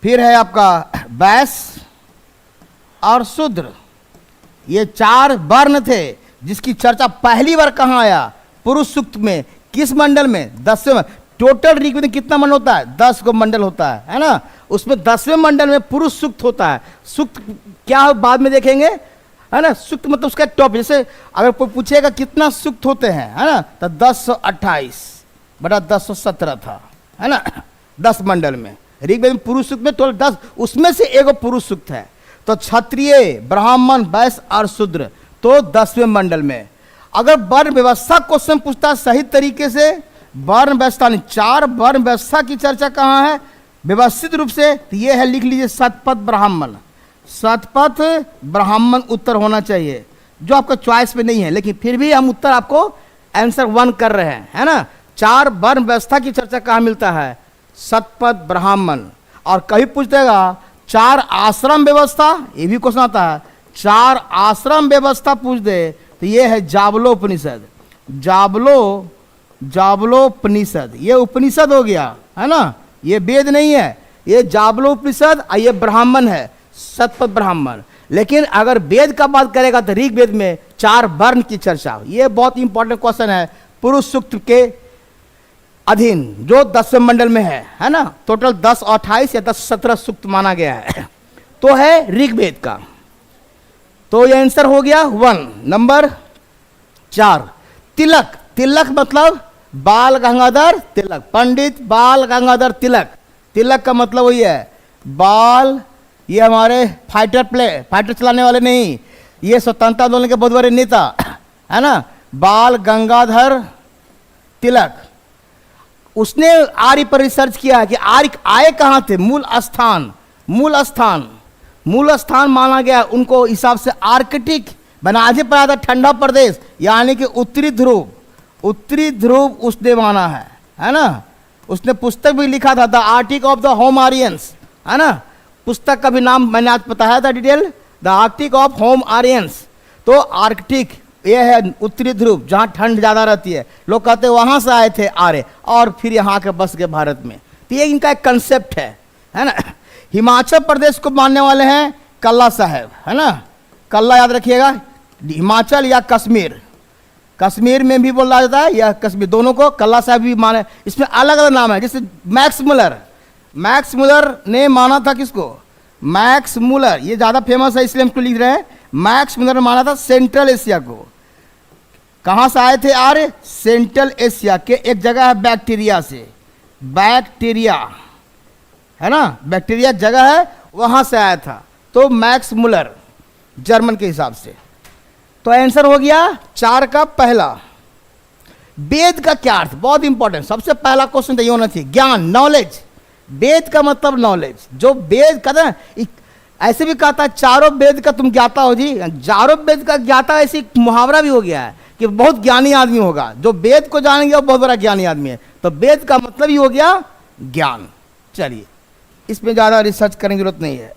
फिर है आपका वैश्य और शूद्र। ये 4 वर्ण थे जिसकी चर्चा पहली बार कहां आया? पुरुष सूक्त में। किस मंडल में? 10वें। टोटल ऋग्वेद में कितना मंडल होता है? 10 को मंडल होता है ना। उसमें 10वें मंडल में पुरुष सूक्त होता है। सूक्त क्या है बाद में देखेंगे, है ना। सूक्त मतलब उसका टॉप, जैसे अगर कोई पूछेगा कितना सूक्त होते हैं, है ना, तो 1028 बटा 1017 था, है ना, 10 मंडल में। ऋग्वेद में पुरुष सूक्त में टोटल 10, उसमें से एगो पुरुष सूक्त है। तो क्षत्रिय, ब्राह्मण, वैश्य और शूद्र तो 10वें मंडल में। अगर वर्ण व्यवस्था क्वेश्चन पूछता सही तरीके से, वर्ण व्यवस्था नहीं, 4 वर्ण व्यवस्था की चर्चा कहाँ है व्यवस्थित रूप से, तो ये है, लिख लीजिए, शतपथ ब्राह्मण। शतपथ ब्राह्मण उत्तर होना चाहिए, जो आपका चॉइस में नहीं है, लेकिन फिर भी हम उत्तर आपको आंसर 1 कर रहे हैं, है ना। 4 वर्ण व्यवस्था की चर्चा कहाँ मिलता है? शतपथ ब्राह्मण। और कहीं पूछ देगा 4 आश्रम व्यवस्था, ये भी क्वेश्चन आता है। 4 आश्रम व्यवस्था पूछ दे तो ये है जाबलोपनिषद। जाबलोपनिषद ये उपनिषद हो गया, है ना, ये वेद नहीं है, ये जाबलोपनिषद और ये ब्राह्मण है, शतपथ ब्राह्मण। लेकिन अगर वेद का बात करेगा तो ऋग्वेद में 4 वर्ण की चर्चा, ये बहुत इंपॉर्टेंट क्वेश्चन है पुरुष सूक्त के अधीन, जो 10वें मंडल में है ना। टोटल 10 और 28 या 10-17 सूक्त माना गया है। तो है ऋग्वेद का। तो ये आंसर हो गया 1। नंबर 4, तिलक। तिलक मतलब बाल गंगाधर तिलक, पंडित बाल गंगाधर तिलक। तिलक का मतलब वही है बाल, ये हमारे फाइटर चलाने वाले नहीं, ये स्वतंत्रता आंदोलन के बहुत बड़े नेता, है ना, बाल गंगाधर तिलक। उसने आर्य पर रिसर्च किया है कि आर्य आए कहाँ थे, मूल स्थान माना गया उनको हिसाब से आर्कटिक बनाजे पर आया था, ठंडा प्रदेश, यानी कि उत्तरी ध्रुव उसने माना है ना। उसने पुस्तक भी लिखा था the Arctic of the home Aryans, है ना। पुस्तक का भी नाम मैंने आज बताया था detail, the Arctic of home Aryans. तो आर्कटिक ये है उत्तरी ध्रुव, जहाँ ठंड ज़्यादा रहती है। लोग कहते हैं वहाँ से आए थे आर्य और फिर यहाँ के बस गए भारत में। तो ये इनका एक कंसेप्ट है ना। हिमाचल प्रदेश को मानने वाले हैं कल्ला साहब, है ना। कल्ला याद रखिएगा, हिमाचल या कश्मीर में भी बोला जाता है या कश्मीर, दोनों को कल्ला साहब भी माने। इसमें अलग अलग नाम है, जैसे मैक्स मुलर ने माना था किसको? मैक्स मुलर, ये ज़्यादा फेमस है इसलिए हम इसको लिख रहे हैं। मैक्स मुलर ने माना था सेंट्रल एशिया को। कहां से आए थे आर्य? सेंट्रल एशिया के एक जगह है बैक्टीरिया से, बैक्टीरिया है ना, बैक्टीरिया जगह है, वहां से आया था। तो मैक्स मुलर, जर्मन के हिसाब से। तो आंसर हो गया 4 का पहला। वेद का क्या अर्थ? बहुत इंपॉर्टेंट, सबसे पहला क्वेश्चन तो ये होना चाहिए, ज्ञान, नॉलेज। वेद का मतलब नॉलेज। जो वेद कहते हैं, ऐसे भी कहता है चारों वेद का तुम ज्ञाता हो जी, चारों वेद का ज्ञाता, ऐसी मुहावरा भी हो गया है कि बहुत ज्ञानी आदमी होगा, जो वेद को जानेंगे वो बहुत बड़ा ज्ञानी आदमी है। तो वेद का मतलब ही हो गया ज्ञान। चलिए, इसमें ज्यादा रिसर्च करने की जरूरत नहीं है।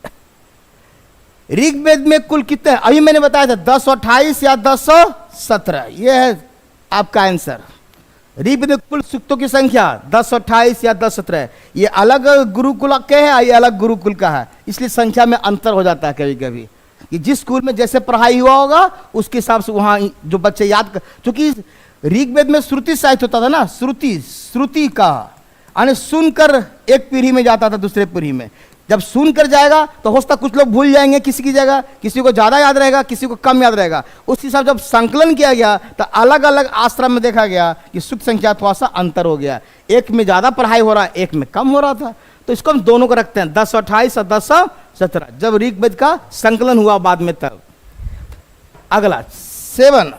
ऋग्वेद में कुल कितने? अभी मैंने बताया था 1028 या 1017, यह है आपका आंसर। ऋग्वेद में कुल सूक्तों की संख्या 1028 या 1017। ये अलग गुरुकुल के है, ये अलग गुरुकुल का है, इसलिए संख्या में अंतर हो जाता है कभी कभी, कि जिस स्कूल में जैसे पढ़ाई हुआ होगा उसके हिसाब से वहां जो बच्चे याद कर, क्योंकि ऋग्वेद में श्रुति साहित्य होता था ना, श्रुति का यानी सुनकर एक पीढ़ी में जाता था दूसरे पीढ़ी में। जब सुनकर जाएगा तो हो सकता कुछ लोग भूल जाएंगे किसी की जगह, किसी को ज्यादा याद रहेगा, किसी को कम याद रहेगा। उस हिसाब जब संकलन किया गया तो अलग अलग आश्रम में देखा गया कि सूक्त संख्या थोड़ा सा अंतर हो गया, एक में ज्यादा पढ़ाई हो रहा है, एक में कम हो रहा था। तो इसको हम दोनों को रखते हैं 1028 और 1017, जब ऋग्वेद का संकलन हुआ बाद में तब। अगला 7,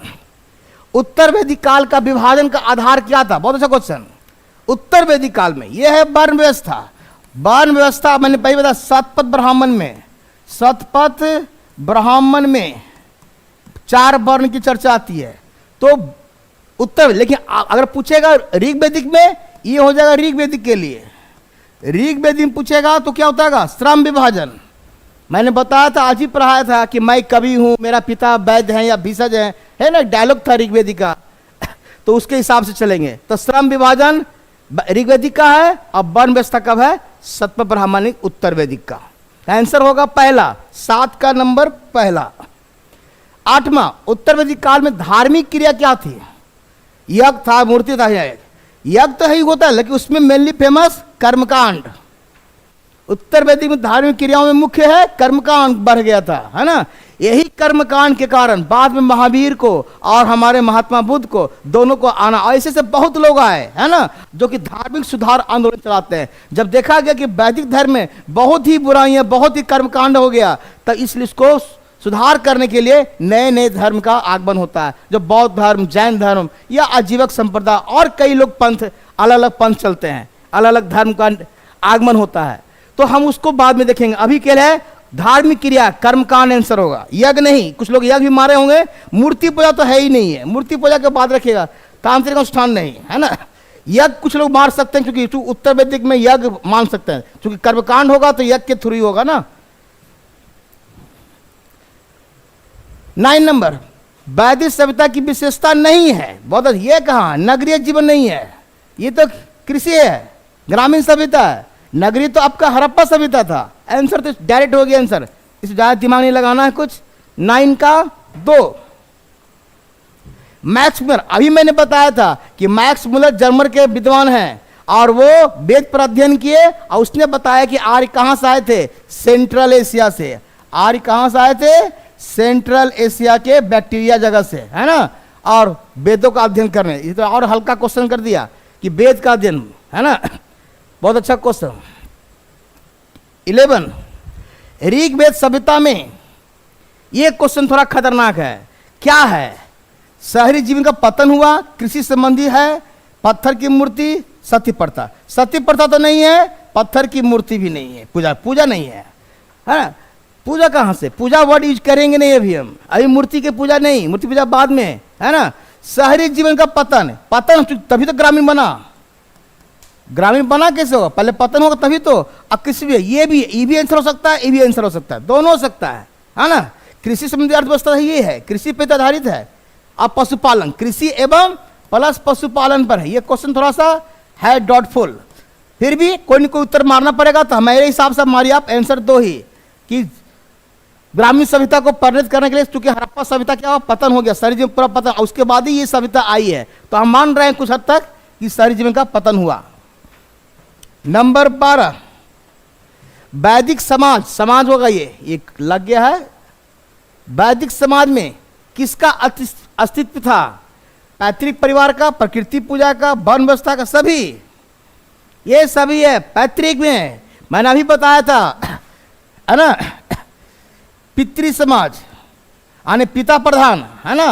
उत्तर वैदिक काल का विभाजन का आधार क्या था? बहुत अच्छा क्वेश्चन। उत्तर वैदिक काल में यह है वर्ण व्यवस्था। वर्ण व्यवस्था मैंने पहले बताया, शतपथ ब्राह्मण में, शतपथ ब्राह्मण में 4 वर्ण की चर्चा आती है। तो उत्तर, लेकिन अगर पूछेगा ऋग्वेदिक में, ये हो जाएगा ऋग्वेदिक के लिए। ऋग्वेदिक में पूछेगा तो क्या होता है? श्रम विभाजन। मैंने बताया था, आज ही पढ़ाया था कि मैं कवि हूं, मेरा पिता वैद्य हैं या भिषज हैं, है ना, डायलॉग था ऋग्वेदिक का। तो उसके हिसाब से चलेंगे। तो श्रम विभाजन ऋग्वेदिक का है, अब वर्ण व्यवस्था कब है? शतपथ ब्राह्मणिक उत्तर वैदिक का। आंसर होगा पहला, 7 का नंबर पहला। 8वां, उत्तर वैदिक काल में धार्मिक क्रिया क्या थी? यज्ञ था, मूर्ति था। यज्ञ तो ही होता है, लेकिन उसमें मेनली फेमस कर्मकांड। उत्तर वैदिक में धार्मिक क्रियाओं में मुख्य है कर्मकांड बढ़ गया था, है ना। यही कर्मकांड के कारण बाद में महावीर को और हमारे महात्मा बुद्ध को, दोनों को आना, ऐसे से बहुत लोग आए, है ना, जो कि धार्मिक सुधार आंदोलन चलाते हैं। जब देखा गया कि वैदिक धर्म में बहुत ही बुराइयां, बहुत ही कर्मकांड हो गया, तो इसलिए इसको सुधार करने के लिए नए नए धर्म का आगमन होता है, जो बौद्ध धर्म, जैन धर्म या आजीवक संप्रदाय और कई लोग पंथ, अलग अलग पंथ चलते हैं, अलग अलग धर्म का आगमन होता है। तो हम उसको बाद में देखेंगे। अभी के लिए धार्मिक क्रिया, कर्मकांड आंसर होगा, यज्ञ नहीं। कुछ लोग यज्ञ भी मारे होंगे, मूर्ति पूजा तो है ही नहीं है, मूर्ति पूजा के बाद रखेगा, तांत्रिक अनुष्ठान नहीं, है ना। यज्ञ कुछ लोग मार सकते हैं, क्योंकि उत्तर वैदिक में यज्ञ मान सकते हैं, क्योंकि कर्मकांड होगा तो यज्ञ के थ्रू ही होगा ना। 9 नंबर, वैदिक सभ्यता की विशेषता नहीं है। बहुत ये कहा नगरीय जीवन नहीं है, ये तो कृषि है, ग्रामीण सभ्यता है। नगरीय तो आपका हड़प्पा सभ्यता था। आंसर तो डायरेक्ट हो गया आंसर, इस ज्यादा दिमाग नहीं लगाना है कुछ। 9 का 2। मैक्स मुलर, अभी मैंने बताया था कि मैक्स मुलर जर्मन के विद्वान हैं और वो वेद पर अध्ययन किए, और उसने बताया कि आर्य कहां से आए थे? सेंट्रल एशिया से। आर्य कहां से आए थे? सेंट्रल एशिया के बैक्टीरिया जगह से, है ना। और वेदों का अध्ययन करने, ये तो और हल्का क्वेश्चन कर दिया कि वेद का अध्ययन, है ना। बहुत अच्छा क्वेश्चन। 11, ऋग्वेद सभ्यता में यह क्वेश्चन थोड़ा खतरनाक है। क्या है? शहरी जीवन का पतन हुआ, कृषि संबंधी है, पत्थर की मूर्ति, सती प्रथा। सती प्रथा तो नहीं है, पत्थर की मूर्ति भी नहीं है, पूजा नहीं है, है ना। पूजा कहां से? पूजा वर्ड यूज करेंगे नहीं अभी हम, अभी मूर्ति की पूजा नहीं, मूर्ति पूजा बाद में, है ना। शहरी जीवन का पतन, तभी तो ग्रामीण बना। ग्रामीण बना कैसे होगा? पहले पतन होगा तभी तो। अब किसी भी, ये भी आंसर हो सकता है, ये भी आंसर हो सकता है, दोनों हो सकता है ना। कृषि संबंधी अर्थव्यवस्था ये है, कृषि पे आधारित है। अब पशुपालन, कृषि एवं प्लस पशुपालन पर है। ये क्वेश्चन थोड़ा सा है डाउटफुल, फिर भी कोई न कोई उत्तर मारना पड़ेगा। तो हमारे हिसाब से मारिए आप आंसर 2 ही, कि ग्रामीण सभ्यता को परिणत करने के लिए, चूंकि हड़प्पा सभ्यता क्या पतन हो गया, शहरी जीवन पूरा पतन, उसके बाद ही ये सभ्यता आई है। तो हम मान रहे हैं कुछ हद तक कि शहरी जीवन का पतन हुआ। नंबर 12, वैदिक समाज होगा, ये लग गया है। वैदिक समाज में किसका अस्तित्व था? पैतृक परिवार का, प्रकृति पूजा का, वर्ण व्यवस्था का, सभी ये सभी है पैतृक में। मैंने अभी बताया था, है ना, पितृ समाज यानी पिता प्रधान, है ना।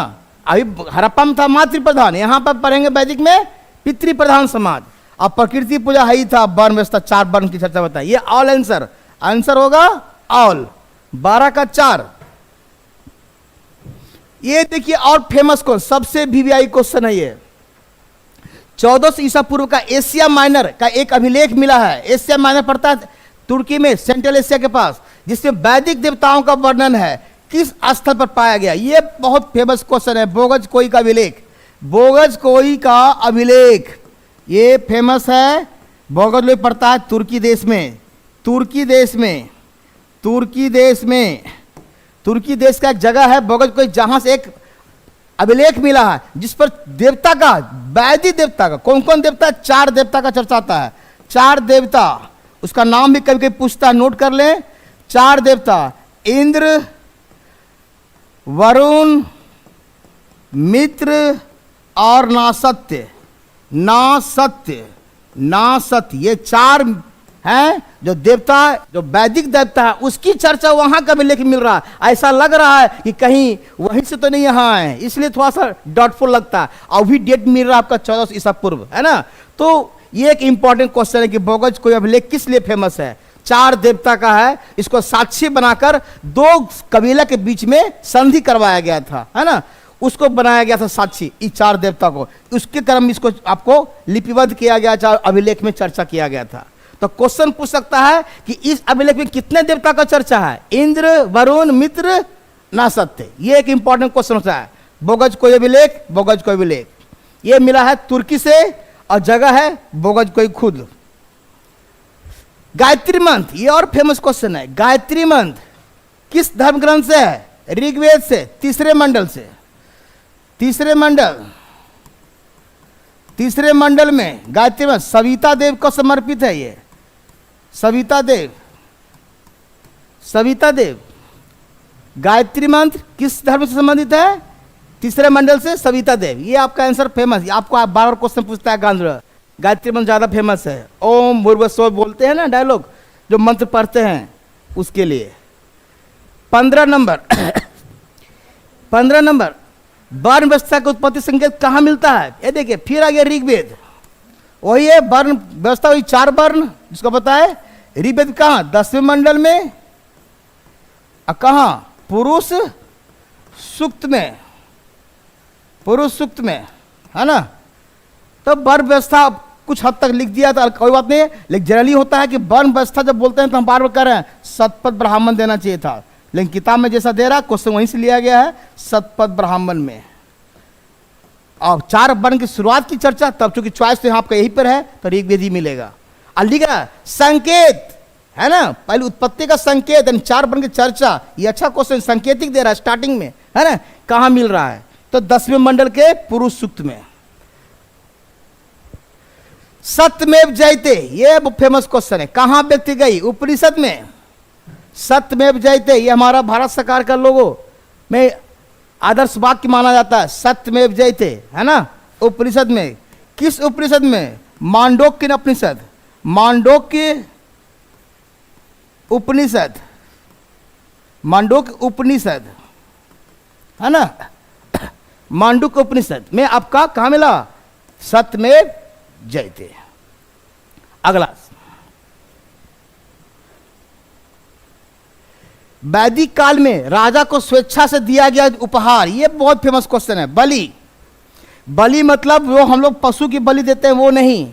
अभी हड़प्पा में था मातृ प्रधान, यहाँ पर पढ़ेंगे वैदिक में पितृ प्रधान समाज। अब प्रकृति पूजा है ही था, वर्ण व्यवस्था, 4 वर्ण की चर्चा बताई। ये ऑल आंसर, आंसर होगा ऑल, 12 का 4। ये देखिए और फेमस क्वेश्चन, सबसे वीवीआई क्वेश्चन है ये। 1400 ईसा पूर्व का एशिया माइनर का एक अभिलेख मिला है। एशिया माइनर पड़ता है तुर्की में, सेंट्रल एशिया के पास, जिसमें वैदिक देवताओं का वर्णन है। किस स्थल पर पाया गया? ये बहुत फेमस क्वेश्चन है। बोगज कोई का अभिलेख, बोगज कोई का अभिलेख, ये फेमस है। बोगज कोई पड़ता है तुर्की देश में, तुर्की देश में, तुर्की देश में, तुर्की देश का एक जगह है बोगज कोई, जहां से एक अभिलेख मिला है जिस पर देवता का, वैदिक देवता का, कौन कौन देवता? 4 देवता का चर्चा आता है। 4 देवता, उसका नाम भी कभी कभी पूछता है, नोट कर लें। 4 देवता, इंद्र, वरुण, मित्र और नासत्य। नासत्य, नासत्य, ये 4 हैं जो देवता, जो वैदिक देवता है, उसकी चर्चा वहां का भी लेख मिल रहा है। ऐसा लग रहा है कि कहीं वहीं से तो नहीं यहाँ आए, इसलिए थोड़ा सा डाउटफुल लगता है। अभी डेट मिल रहा है आपका 1400 ईसा पूर्व, है ना। तो ये एक इंपॉर्टेंट क्वेश्चन है कि बोगज कोई अभिलेख किस लिए फेमस है? 4 देवता का है। इसको साक्षी बनाकर 2 कबीला के बीच में संधि करवाया गया था, है ना, उसको बनाया गया था साक्षी, इस 4 देवता को। उसके क्रम में इसको आपको लिपिबद्ध किया गया, 4 अभिलेख में चर्चा किया गया था। तो क्वेश्चन पूछ सकता है कि इस अभिलेख में कितने देवता का चर्चा है? इंद्र, वरुण, मित्र, नासत्य। ये एक इंपॉर्टेंट क्वेश्चन होता है। बोगज कोई अभिलेख, बोगज कोई अभिलेख, ये मिला है तुर्की से और जगह है बोगज कोई खुद। गायत्री मंत्र, ये और फेमस क्वेश्चन है। गायत्री मंत्र किस धर्म ग्रंथ से है? ऋग्वेद से, तीसरे मंडल से। तीसरे मंडल, तीसरे मंडल में गायत्री मंत्र सविता देव को समर्पित है। ये सविता देव, सविता देव। गायत्री मंत्र किस धर्म से संबंधित है? तीसरे मंडल से, सविता देव। ये आपका आंसर फेमस। आपको आप बार बार क्वेश्चन पूछता है गांधर, गायत्री मंत्र ज्यादा फेमस है। ओम भूर्भुवस्सुः बोलते हैं ना डायलॉग, जो मंत्र पढ़ते हैं उसके लिए। 15 नंबर 15 नंबर, वर्ण व्यवस्था का उत्पत्ति संकेत कहाँ मिलता है? ये देखिए फिर आ गया ऋग्वेद, वही है वर्ण व्यवस्था, वही 4 वर्ण जिसको पता है। ऋग्वेद कहाँ? 10वें मंडल में। कहाँ? पुरुष सूक्त में, पुरुष सूक्त में, है ना। तो वर्ण व्यवस्था कुछ हद तक लिख दिया था, कोई बात नहीं है। लेकिन जनरली होता है कि वर्ण व्यवस्था जब बोलते हैं तो हम बार बार कह रहे हैं सतपथ ब्राह्मण देना चाहिए था, लेकिन किताब में जैसा दे रहा क्वेश्चन वहीं से लिया गया है, सतपथ ब्राह्मण में। और 4 वर्ण की शुरुआत की चर्चा, तब चूंकि चॉइस तो आपका यहीं पर है तो ऋग्वेद ही मिलेगा। लिखा संकेत, है ना, पहले उत्पत्ति का संकेत, 4 वर्ण की चर्चा। ये अच्छा क्वेश्चन संकेतिक दे रहा है स्टार्टिंग में, है ना। कहां मिल रहा है? तो 10वें मंडल के पुरुष सूक्त में। सत्यमेव जयते, ये फेमस क्वेश्चन है। कहां व्यक्ति गई? उपनिषद में। सत्यमेव जयते, ये हमारा भारत सरकार का लोगो में आदर्श वाक्य माना जाता है। सत्यमेव जयते, है ना, उपनिषद में। किस उपनिषद में? मांडोक्य उपनिषद, मांडोक्य उपनिषद, मांडोक्य उपनिषद, है ना। मांडुक्य उपनिषद में आपका कहां मिला? सत्यमेव जयते। अगला, वैदिक काल में राजा को स्वेच्छा से दिया गया उपहार, ये बहुत फेमस क्वेश्चन है। बलि, बलि मतलब वो हम लोग पशु की बलि देते हैं वो नहीं,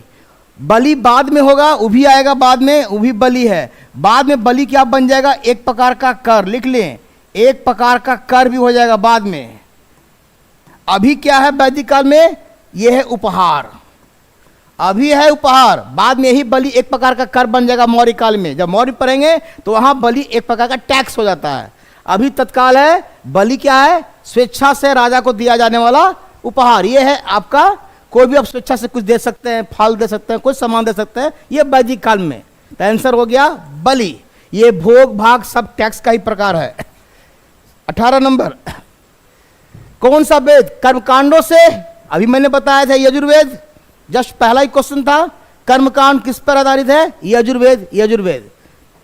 बलि बाद में होगा, वो भी आएगा बाद में, वो भी बलि है। बाद में बलि क्या बन जाएगा? एक प्रकार का कर, लिख लें, एक प्रकार का कर भी हो जाएगा बाद में। अभी क्या है वैदिक काल में? यह है उपहार, अभी है उपहार, बाद में यही बलि एक प्रकार का कर बन जाएगा मौर्य काल में। जब मौर्य पढ़ेंगे तो वहां बलि एक प्रकार का टैक्स हो जाता है। अभी तत्काल है बलि क्या है? स्वेच्छा से राजा को दिया जाने वाला उपहार। ये है आपका, कोई भी आप स्वेच्छा से कुछ दे सकते हैं, फल दे सकते हैं, कुछ सामान दे सकते हैं, ये वैदिक काल में। तो आंसर हो गया बलि। ये भोग भाग सब टैक्स का ही प्रकार है। 18 नंबर, कौन सा वेद कर्मकांडों से अभी मैंने बताया था यजुर्वेद, जस्ट पहला ही क्वेश्चन था, कर्मकांड किस पर आधारित है? यजुर्वेद। यजुर्वेद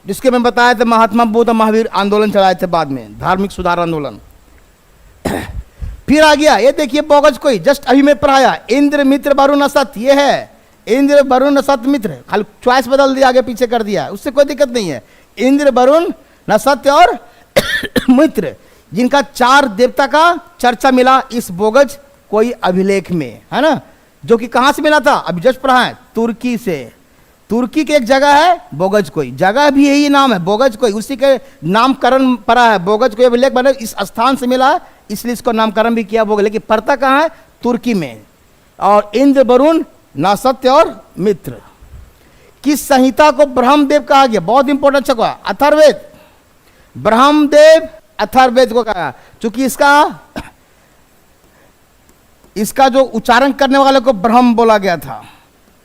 जिसके मैं बताया था महात्मा बुद्ध महावीर आंदोलन चलाए थे बाद में, धार्मिक सुधार आंदोलन। फिर आ गया, ये देखिए बोगज कोई, जस्ट अभी मैं पढ़ाया, इंद्र मित्र वरुण असत, ये है इंद्र वरुण असत मित्र, खाली चॉइस बदल दिया, आगे पीछे कर दिया, उससे कोई दिक्कत नहीं है। इंद्र वरुण नसत्य और मित्र, जिनका 4 देवता का चर्चा मिला इस बोगज कोई अभिलेख में, है ना, जो कि कहां से मिला था? अभी जस्ट पढ़ा है, तुर्की से। तुर्की की एक जगह है बोगज कोई, जगह भी यही नाम है बोगज कोई, उसी के नामकरण पड़ा है, बोगज कोई अभिलेख बने इस स्थान से मिला, इसलिए इसको नामकरण भी किया बोगज, लेकिन पड़ता कहाँ है? तुर्की में। और इंद्र वरुण नसत्य और मित्र। किस संहिता को ब्रह्मदेव कहा गया? बहुत इंपॉर्टेंट छका, अथर्ववेद। ब्रह्मदेव अथर्ववेद को कहा, चूंकि इसका जो उच्चारण करने वाले को ब्रह्म बोला गया था,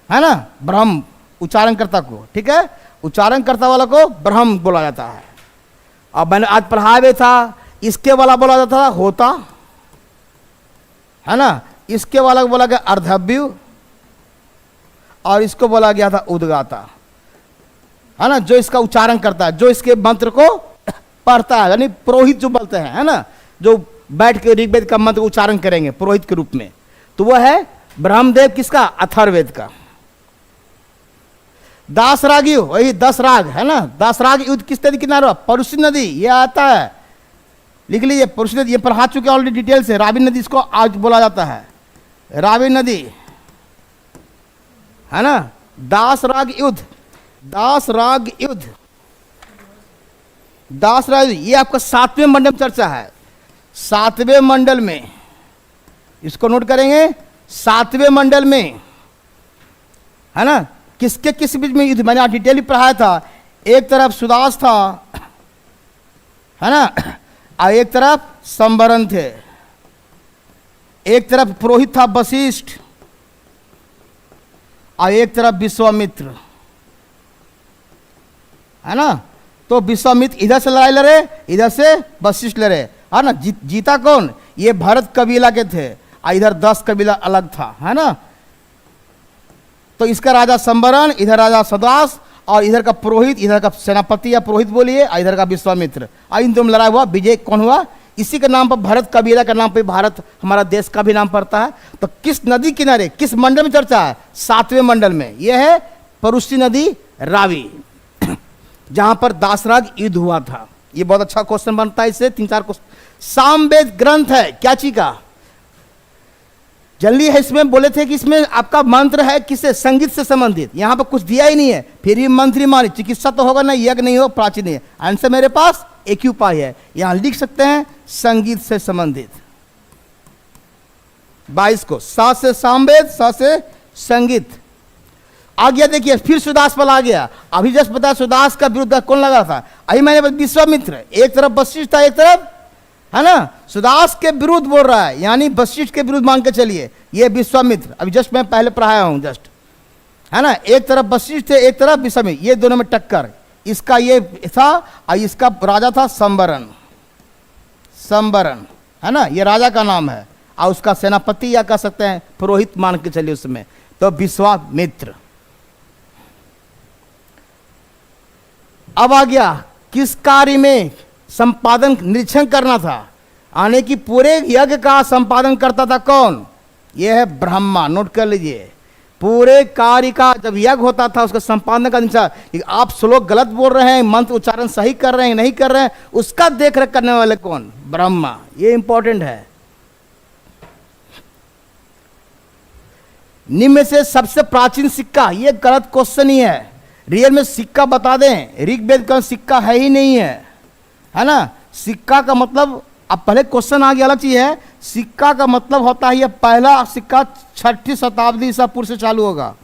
है ना, ब्रह्म उच्चारणकर्ता को, ठीक है, उच्चारणकर्ता वाला को ब्रह्म बोला जाता है। और मैंने आज पढ़ाया भी था, इसके वाला बोला जाता था होता, है ना, इसके वाला बोला गया अर्धव्यु, और इसको बोला गया था उद्गाता, है ना, जो इसका उच्चारण करता है, जो इसके मंत्र को पढ़ता है, यानी पुरोहित जो बोलते हैं, है ना, जो बैठ के ऋग्वेद का मंत्र उच्चारण करेंगे पुरोहित के रूप में, तो वह है ब्रह्मदेव, किसका? अथर्ववेद का। दास राग, वही 10 राग, है ना, 10 राग युद्ध किस नदी किनारे? परुषी नदी, ये आता है, लिख लीजिए परुषी नदी, ये पढ़ा चुके ऑलरेडी डिटेल से। रावी नदी इसको आज बोला जाता है, रावी नदी, है ना। दास राग युद्ध, दास राग युद्ध, दास राग, ये आपका 7वें मंडल में चर्चा है, 7वें मंडल में, इसको नोट करेंगे, 7वें मंडल में, है ना। किसके किस बीच में युद्ध? मैंने डिटेल पढ़ाया था, एक तरफ सुदास था, है ना, और एक तरफ संवरण थे, एक तरफ पुरोहित था वशिष्ठ, और एक तरफ विश्वामित्र, है ना। तो विश्वामित्र इधर से लड़ाई लड़े, इधर से वशिष्ठ लड़े, है ना। जीता कौन? ये भरत कबीला के थे, और इधर 10 कबीला अलग था, है ना। तो इसका राजा संवरण, इधर राजा सुदास, और इधर का पुरोहित, इधर का सेनापति या पुरोहित बोलिए, और इधर का विश्वामित्र, और इन दोनों लड़ाई हुआ। विजय कौन हुआ? इसी के नाम पर, भरत कबीला के नाम पे भारत हमारा देश का भी नाम पड़ता है। तो किस नदी किनारे, किस मंडल में चर्चा है? 7वें मंडल में। यह है परुषी नदी, रावी, जहां पर दासराग युद्ध हुआ था। ये बहुत अच्छा क्वेश्चन बनता है, इससे 3-4 क्वेश्चन। सामवेद ग्रंथ है क्या चीज का? जल्दी है, इसमें बोले थे कि इसमें आपका मंत्र है किससे? संगीत से संबंधित। यहां पर कुछ दिया ही नहीं है, फिर भी मंत्री मानी, चिकित्सा तो होगा ना, यज्ञ नहीं हो, प्राचीन नहीं है। आंसर मेरे पास एक ही उपाय है, यहां लिख सकते हैं संगीत से संबंधित। 22 को, सा से सामवेद, सा से संगीत आ गया। देखिए फिर सुदास पर आ गया। अभी जस्ट बताया सुदास का विरुद्ध कौन लगा था? अभी मैंने विश्वामित्र, एक तरफ वशिष्ठ था, एक तरफ, है ना, सुदास के विरुद्ध बोल रहा है, यानी वशिष्ठ के विरुद्ध मान के चलिए। ये विश्वामित्र, अभी जस्ट मैं पहले पढ़ाया हूं जस्ट, है ना। एक तरफ वशिष्ठ थे, एक तरफ विश्वामित्र, ये दोनों में टक्कर। इसका ये था, और इसका राजा था संवरण, संवरण, है ना, ये राजा का नाम है, और उसका सेनापति या कह सकते हैं पुरोहित मान के चलिए उसमें, तो विश्वामित्र। अब आ गया किस कार्य में संपादन निरीक्षण करना था, आने की पूरे यज्ञ का संपादन करता था कौन? यह है ब्रह्मा। नोट कर लीजिए, पूरे कार्य का जब यज्ञ होता था उसका संपादन का निरीक्षण, आप श्लोक गलत बोल रहे हैं, मंत्र उच्चारण सही कर रहे हैं नहीं कर रहे हैं, उसका देख रेख करने वाले कौन? ब्रह्मा। ये इंपॉर्टेंट है। निम्न में से सबसे प्राचीन सिक्का, ये गलत क्वेश्चन ही है, रियल में सिक्का बता दें, ऋग्वेद का सिक्का है ही नहीं है ना। सिक्का का मतलब, अब पहले क्वेश्चन आ गया, अलग चीज है। सिक्का का मतलब होता है ये पहला सिक्का 6ठी शताब्दी ईसा पूर्व से चालू होगा।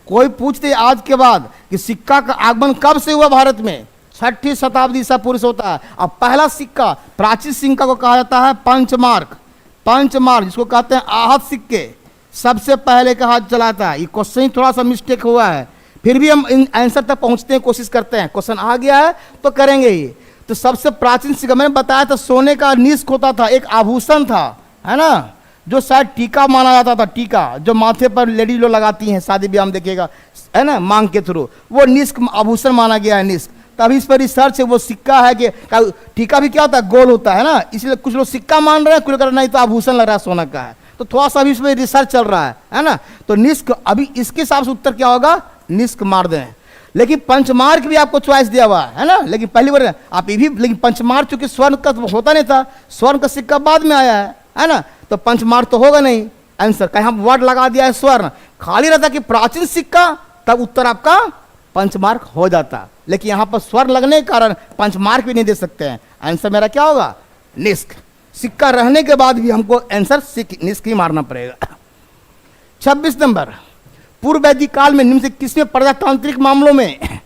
कोई पूछते आज के बाद कि सिक्का का आगमन कब से हुआ भारत में? 6ठी शताब्दी ईसा पूर्व से होता है। अब पहला सिक्का, प्राचीन सिक्का को कहा जाता है पंचमार्क, पंचमार्क जिसको कहते हैं आहत सिक्के, सबसे पहले कहा चलाता है। ये क्वेश्चन ही थोड़ा सा मिस्टेक हुआ है, फिर भी हम इन आंसर तक पहुंचते हैं, कोशिश करते हैं। क्वेश्चन आ गया है तो करेंगे ही। तो सबसे प्राचीन सिक्का मैंने बताया था, सोने का निष्क होता था, एक आभूषण था, है ना। जो शायद टीका माना जाता था, टीका जो माथे पर लेडी लोग लगाती हैं शादी ब्याह में, देखिएगा है ना, मांग के थ्रू, वो निष्क आभूषण माना गया है, निष्क। तभी इस पर रिसर्च है, वो सिक्का है कि टीका भी क्या होता है, गोल होता है ना, इसलिए कुछ लोग सिक्का मान रहे हैं, कुछ लोग नहीं तो आभूषण लग रहा है, सोना का है। तो थोड़ा सा अभी इसमें रिसर्च चल रहा है ना। तो निष्क, अभी इसके हिसाब से उत्तर क्या होगा, निष्क मार दें। लेकिन पंचमार्क भी आपको चॉइस दिया हुआ है ना, लेकिन पहली बार आप ये भी, लेकिन पंचमार्क चूंकि स्वर्ण का होता नहीं था, स्वर्ण का सिक्का बाद में आया है ना, तो पंचमार्क तो होगा नहीं आंसर। कहीं हम वर्ड लगा दिया है स्वर्ण, खाली रहता कि प्राचीन सिक्का, तब उत्तर आपका पंचमार्क हो जाता। लेकिन यहां पर स्वर्ण लगने के कारण पंचमार्क भी नहीं दे सकते हैं। आंसर मेरा क्या होगा, निष्क। सिक्का रहने के बाद भी हमको आंसर निष्क ही मारना पड़ेगा। 26 नंबर, पूर्व वैदिक काल में निम्न से किसमें प्रजातांत्रिक मामलों में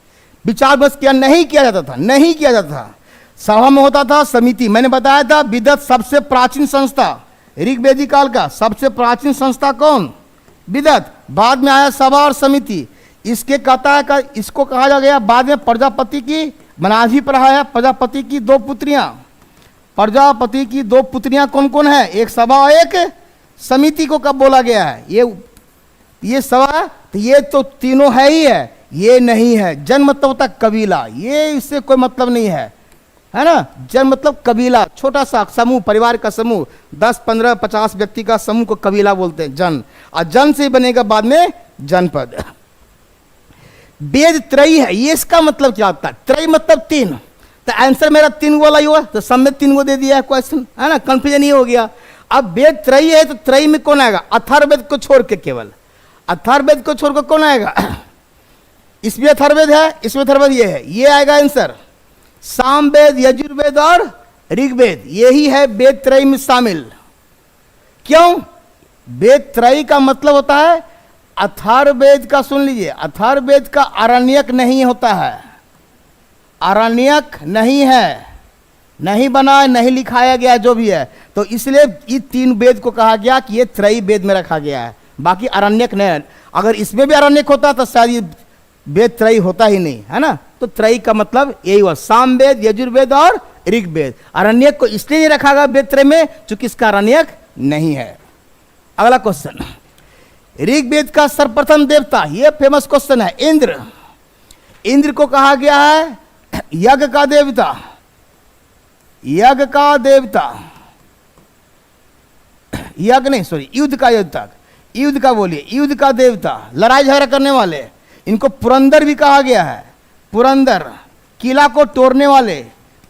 विचार विमर्श किया नहीं किया जाता था, नहीं किया जाता था। सभा में होता था, समिति, मैंने बताया था विदत सबसे प्राचीन संस्था, ऋग्वेदिक काल का सबसे प्राचीन संस्था कौन, विदत। बाद में आया सभा और समिति। इसके कहता है का, इसको कहा जा गया बाद में प्रजापति की, मनाजी पर आया प्रजापति की दो पुत्रियां। प्रजापति की दो पुत्रियां कौन कौन है, एक सभा और एक समिति को कब बोला गया है, ये सभा, तो ये तो तीनों है ही है, ये नहीं है। जन मतलब होता कबीला, ये इससे कोई मतलब नहीं है ना। जन मतलब कबीला, छोटा सा समूह, परिवार का समूह, 10, 15, 50 व्यक्ति का समूह को कबीला बोलते हैं, जन। और जन से बनेगा बाद में जनपद। वेद त्रयी है, ये इसका मतलब क्या होता है, त्रयी मतलब तीन, तो आंसर मेरा 3 वाला ही हुआ, तो सब में 3 दे दिया है क्वेश्चन, है ना, कंफ्यूजन ही हो गया। अब वेद त्रयी है तो त्रयी में कौन आएगा, अथर्ववेद को छोड़ के, केवल अथर्ववेद को छोड़कर कौन आएगा, इसमें अथर्ववेद है, इसमें अथर्ववेद ये है, ये आएगा आंसर। सामवेद, यजुर्वेद और ऋग्वेद, यही है वेद त्रयी में शामिल। क्यों, वेद त्रयी का मतलब होता है, अथर्ववेद का सुन लीजिए, अथर्ववेद का आरण्यक नहीं होता है, आरण्यक नहीं है, नहीं बना, नहीं लिखाया गया जो भी है, तो इसलिए ये 3 वेद को कहा गया कि ये त्रयी वेद में रखा गया है, बाकी आरण्यक नहीं। अगर इसमें भी आरण्यक होता तो शायद ये वेद त्रयी होता ही नहीं, है ना। तो त्रयी का मतलब यही हुआ, सामवेद, यजुर्वेद और ऋग्वेद। आरण्यक को इसलिए नहीं रखा गया वेद त्रयी में क्योंकि इसका आरण्यक नहीं है। अगला क्वेश्चन, ऋग्वेद का सर्वप्रथम देवता, ये फेमस क्वेश्चन है, इंद्र। इंद्र को कहा गया है यज्ञ का देवता, यज्ञ का देवता, यज्ञ नहीं सॉरी, युद्ध का देवता, युद्ध का बोलिए, युद्ध का देवता, लड़ाई झगड़ा करने वाले। इनको पुरंदर भी कहा गया है, पुरंदर, किला को तोड़ने वाले,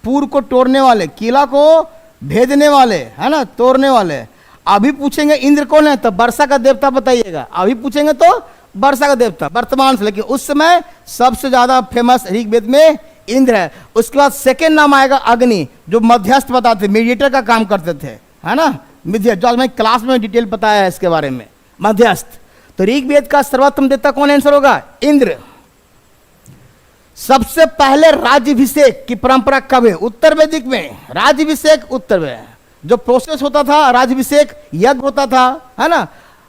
पूर्व को तोड़ने वाले, किला को भेदने वाले, है ना, तोड़ने वाले। अभी पूछेंगे इंद्र कौन है तो वर्षा का देवता बताइएगा, अभी पूछेंगे तो वर्षा का देवता वर्तमान से, लेकिन उस समय सबसे ज्यादा फेमस ऋग्वेद में इंद्र है। उसके बाद सेकेंड नाम आएगा अग्नि, जो मध्यस्थ बताते, मीडिएटर का काम करते थे, है ना, मध्यस्थ, जो आज मैं क्लास में डिटेल बताया है इसके बारे में, मध्यस्थ। तो ऋग्वेद का सर्वोत्तम देवता कौन आंसर होगा, इंद्र। सबसे पहले राज्याभिषेक की परंपरा कब है, उत्तर वैदिक में राज्याभिषेक, उत्तर में जो प्रोसेस होता था, राज्याभिषेक यज्ञ होता था, है ना,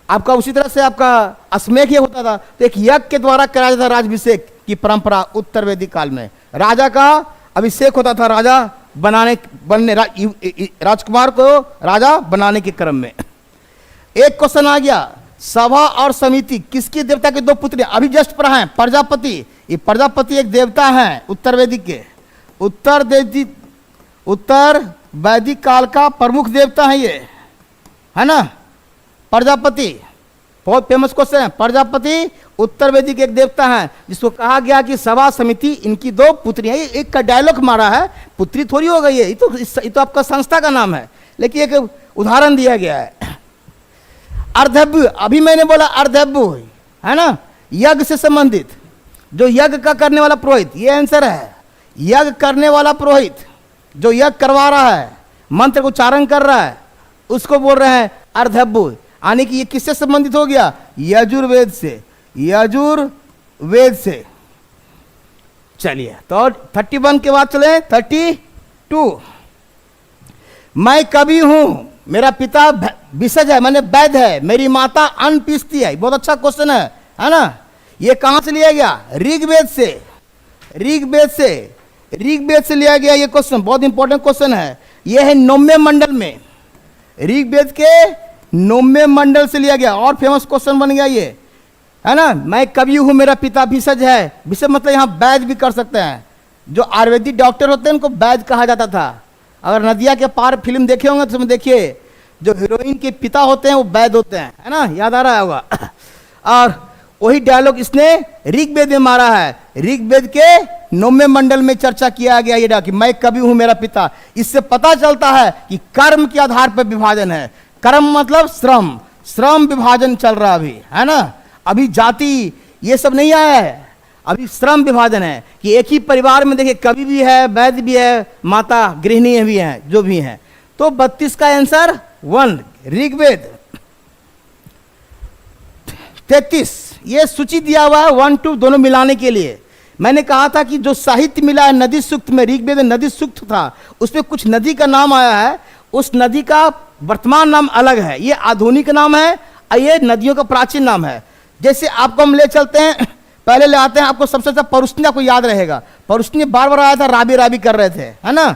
आपका उसी तरह से आपका अश्वमेध होता था, तो एक यज्ञ के द्वारा कराया जाता था राज्याभिषेक की परंपरा उत्तर वैदिक काल में। राजा का अभिषेक होता था, राजा बनने राजकुमार को राजा बनाने के क्रम में। एक क्वेश्चन आ गया, सभा और समिति किसकी देवता के 2 पुत्र, अभी जस्ट पढ़ा है, प्रजापति। ये प्रजापति एक देवता है उत्तर वैदिक के, उत्तर वैदिक काल का प्रमुख देवता है ये, है ना, प्रजापति। बहुत फेमस क्वेश्चन है, प्रजापति उत्तर वैदिक एक देवता है जिसको कहा गया कि सभा समिति इनकी 2 पुत्रियां। एक का डायलॉग मारा है, पुत्री थोड़ी हो गई है, ये तो आपका संस्था का नाम है, लेकिन एक उदाहरण दिया गया है। अर्धव्य, अभी मैंने बोला अर्धव्य, है ना, यज्ञ से संबंधित, जो यज्ञ का करने वाला पुरोहित, ये आंसर है, यज्ञ करने वाला पुरोहित जो यज्ञ करवा रहा है, मंत्र को उच्चारण कर रहा है, उसको बोल रहे हैं अर्धव्य। यानी कि ये किससे संबंधित हो गया, यजुर्वेद से, यजुर्वेद से। चलिए तो 31 के बाद चले 32। मैं कवि हूं, मेरा पिता विषज है, मैंने वैद्य है, मेरी माता अन्न पीसती है। बहुत अच्छा क्वेश्चन है ना। ये कहां से लिया गया, ऋग्वेद से, ऋग्वेद से, ऋग्वेद से लिया गया। ये क्वेश्चन बहुत इंपॉर्टेंट क्वेश्चन है। यह है 9वें मंडल में, ऋग्वेद के नौवे मंडल से लिया गया। और फेमस क्वेश्चन बन गया ये, है ना। मैं कवि हूं, मेरा पिता भिषज है। भिषज मतलब यहाँ वैद्य भी कर सकते हैं। जो आयुर्वेदिक डॉक्टर होते हैं उनको वैद्य कहा जाता था। अगर नदिया के पार फिल्म देखे होंगे तो उसमें देखिए जो हीरोइन के पिता होते हैं वो वैद्य होते हैं, है ना, याद आ रहा होगा। और वही डायलॉग इसने ऋग्वेद में मारा है। ऋग्वेद के 9वें मंडल में चर्चा किया गया ये कि मैं कवि हूं, मेरा पिता। इससे पता चलता है कि कर्म के आधार पर विभाजन है। कर्म मतलब श्रम, श्रम विभाजन चल रहा अभी, है ना। अभी जाति ये सब नहीं आया है, अभी श्रम विभाजन है कि एक ही परिवार में देखिए कवि भी है, वैद्य भी है, माता गृहिणी भी हैं, जो भी हैं। तो 32 का आंसर 1 ऋग्वेद। 33 ये सूची दिया हुआ है 1 2 दोनों मिलाने के लिए। मैंने कहा था कि जो साहित्य मिला है नदी सूक्त में, ऋग्वेद में नदी सूक्त था, उसमें कुछ नदी का नाम आया है। उस नदी का वर्तमान नाम अलग है, ये आधुनिक नाम है और ये नदियों का प्राचीन नाम है। जैसे आपको हम ले चलते हैं, पहले ले आते हैं आपको सबसे अच्छा परुष्णी, आपको याद रहेगा। परुष्णी बार बार आया था, राबी राबी कर रहे थे, है ना।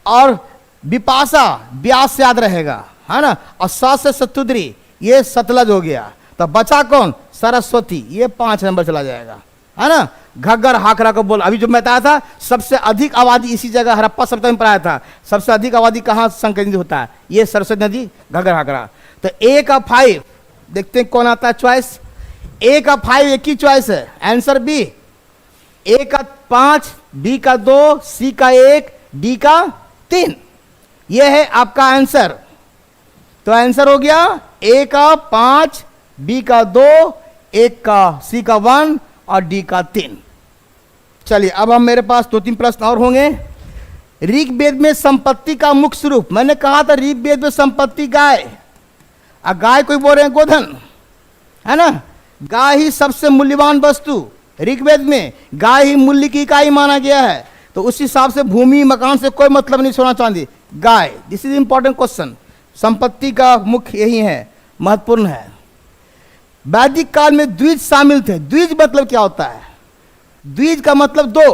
और विपाशा ब्यास से याद रहेगा, है ना। और स से सतुद्री, ये सतलज हो गया। तो बचा कौन? सरस्वती, ये 5 नंबर चला जाएगा, है ना। घग्गर हाकरा को बोल, अभी जो मैं बताया था सबसे अधिक आबादी इसी जगह हड़प्पा सभ्यता में पढ़ाया था। सबसे अधिक आबादी कहाँ संकेंद्रित होता है? ये सरस्वती नदी, घग्गर हाकरा। तो A का 5 देखते हैं कौन आता है चॉइस। A का 5 एक ही चॉइस है, आंसर B। A का 5, B का 2, C का 1, D का 3, ये है आपका आंसर। तो आंसर हो गया A का 5, B का 2, 1 का, C का 1 और D का 3। चलिए अब हम मेरे पास 2-3 प्रश्न और होंगे। ऋग्वेद में संपत्ति का मुख्य स्वरूप, मैंने कहा था ऋग्वेद में संपत्ति गाय, गाय कोई बोल रहे हैं गोधन, है ना। गाय ही सबसे मूल्यवान वस्तु, ऋग्वेद में गाय ही मूल्य की इकाई माना गया है। तो उस हिसाब से भूमि मकान से कोई मतलब नहीं, सोना चांदी, गाय। This is important question. संपत्ति का मुख्य यही है, महत्वपूर्ण है। वैदिक काल में द्विज शामिल थे। द्विज मतलब क्या होता है? द्विज का मतलब 2।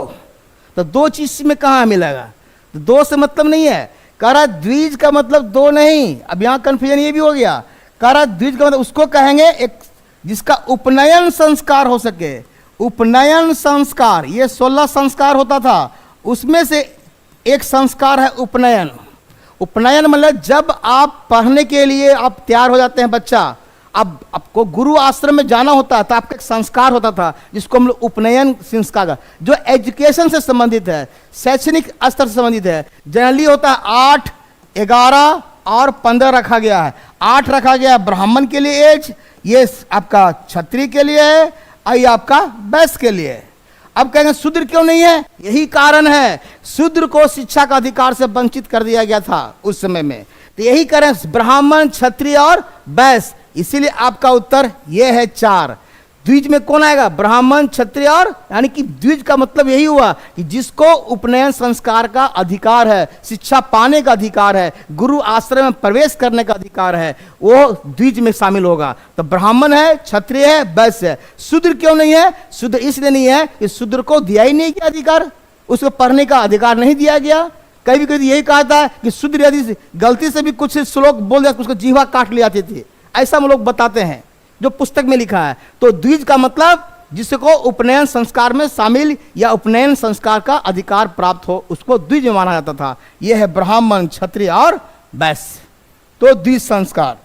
तो 2 चीज में कहाँ मिलेगा? तो 2 से मतलब नहीं है। कह रहा द्विज का मतलब 2 नहीं। अब यहाँ कंफ्यूजन ये भी हो गया। कह रहा द्विज का मतलब उसको कहेंगे एक जिसका उपनयन संस्कार हो सके। उपनयन संस्कार, ये 16 संस्कार होता था, उसमें से एक संस्कार है उपनयन। उपनयन मतलब जब आप पढ़ने के लिए आप तैयार हो जाते हैं बच्चा, अब आपको गुरु आश्रम में जाना होता है तो आपका एक संस्कार होता था जिसको हम लोग उपनयन संस्कार, जो एजुकेशन से संबंधित है, शैक्षणिक स्तर से संबंधित है। जनरली होता है 8, 11 और 15 रखा गया है। 8 रखा गया है ब्राह्मण के लिए एज, ये आपका क्षत्रिय के लिए है और ये आपका वैश्य के लिए है। अब कहेंगे शूद्र क्यों नहीं है? यही कारण है, शूद्र को शिक्षा का अधिकार से वंचित कर दिया गया था उस समय में। तो यही करें ब्राह्मण, क्षत्रिय और वैश्य, इसीलिए आपका उत्तर यह है 4। द्विज में कौन आएगा? ब्राह्मण, क्षत्रिय और, यानी कि द्विज का मतलब यही हुआ कि जिसको उपनयन संस्कार का अधिकार है, शिक्षा पाने का अधिकार है, गुरु आश्रम में प्रवेश करने का अधिकार है, वो द्विज में शामिल होगा। तो ब्राह्मण है, क्षत्रिय है, वैश्य है। शूद्र क्यों नहीं है? शूद्र इसलिए नहीं है कि शूद्र को दिया ही नहीं गया अधिकार, उसको पढ़ने का अधिकार नहीं दिया गया। कभी कभी यही कहा था कि शूद्र यदि गलती से भी कुछ श्लोक बोल दिया उसको जीवा काट ले जाते थे, ऐसा हम लोग बताते हैं जो पुस्तक में लिखा है। तो द्विज का मतलब जिसको उपनयन संस्कार में शामिल या उपनयन संस्कार का अधिकार प्राप्त हो, उसको द्विज माना जाता था। यह है ब्राह्मण, क्षत्रिय और वैश्य। तो द्विज संस्कार।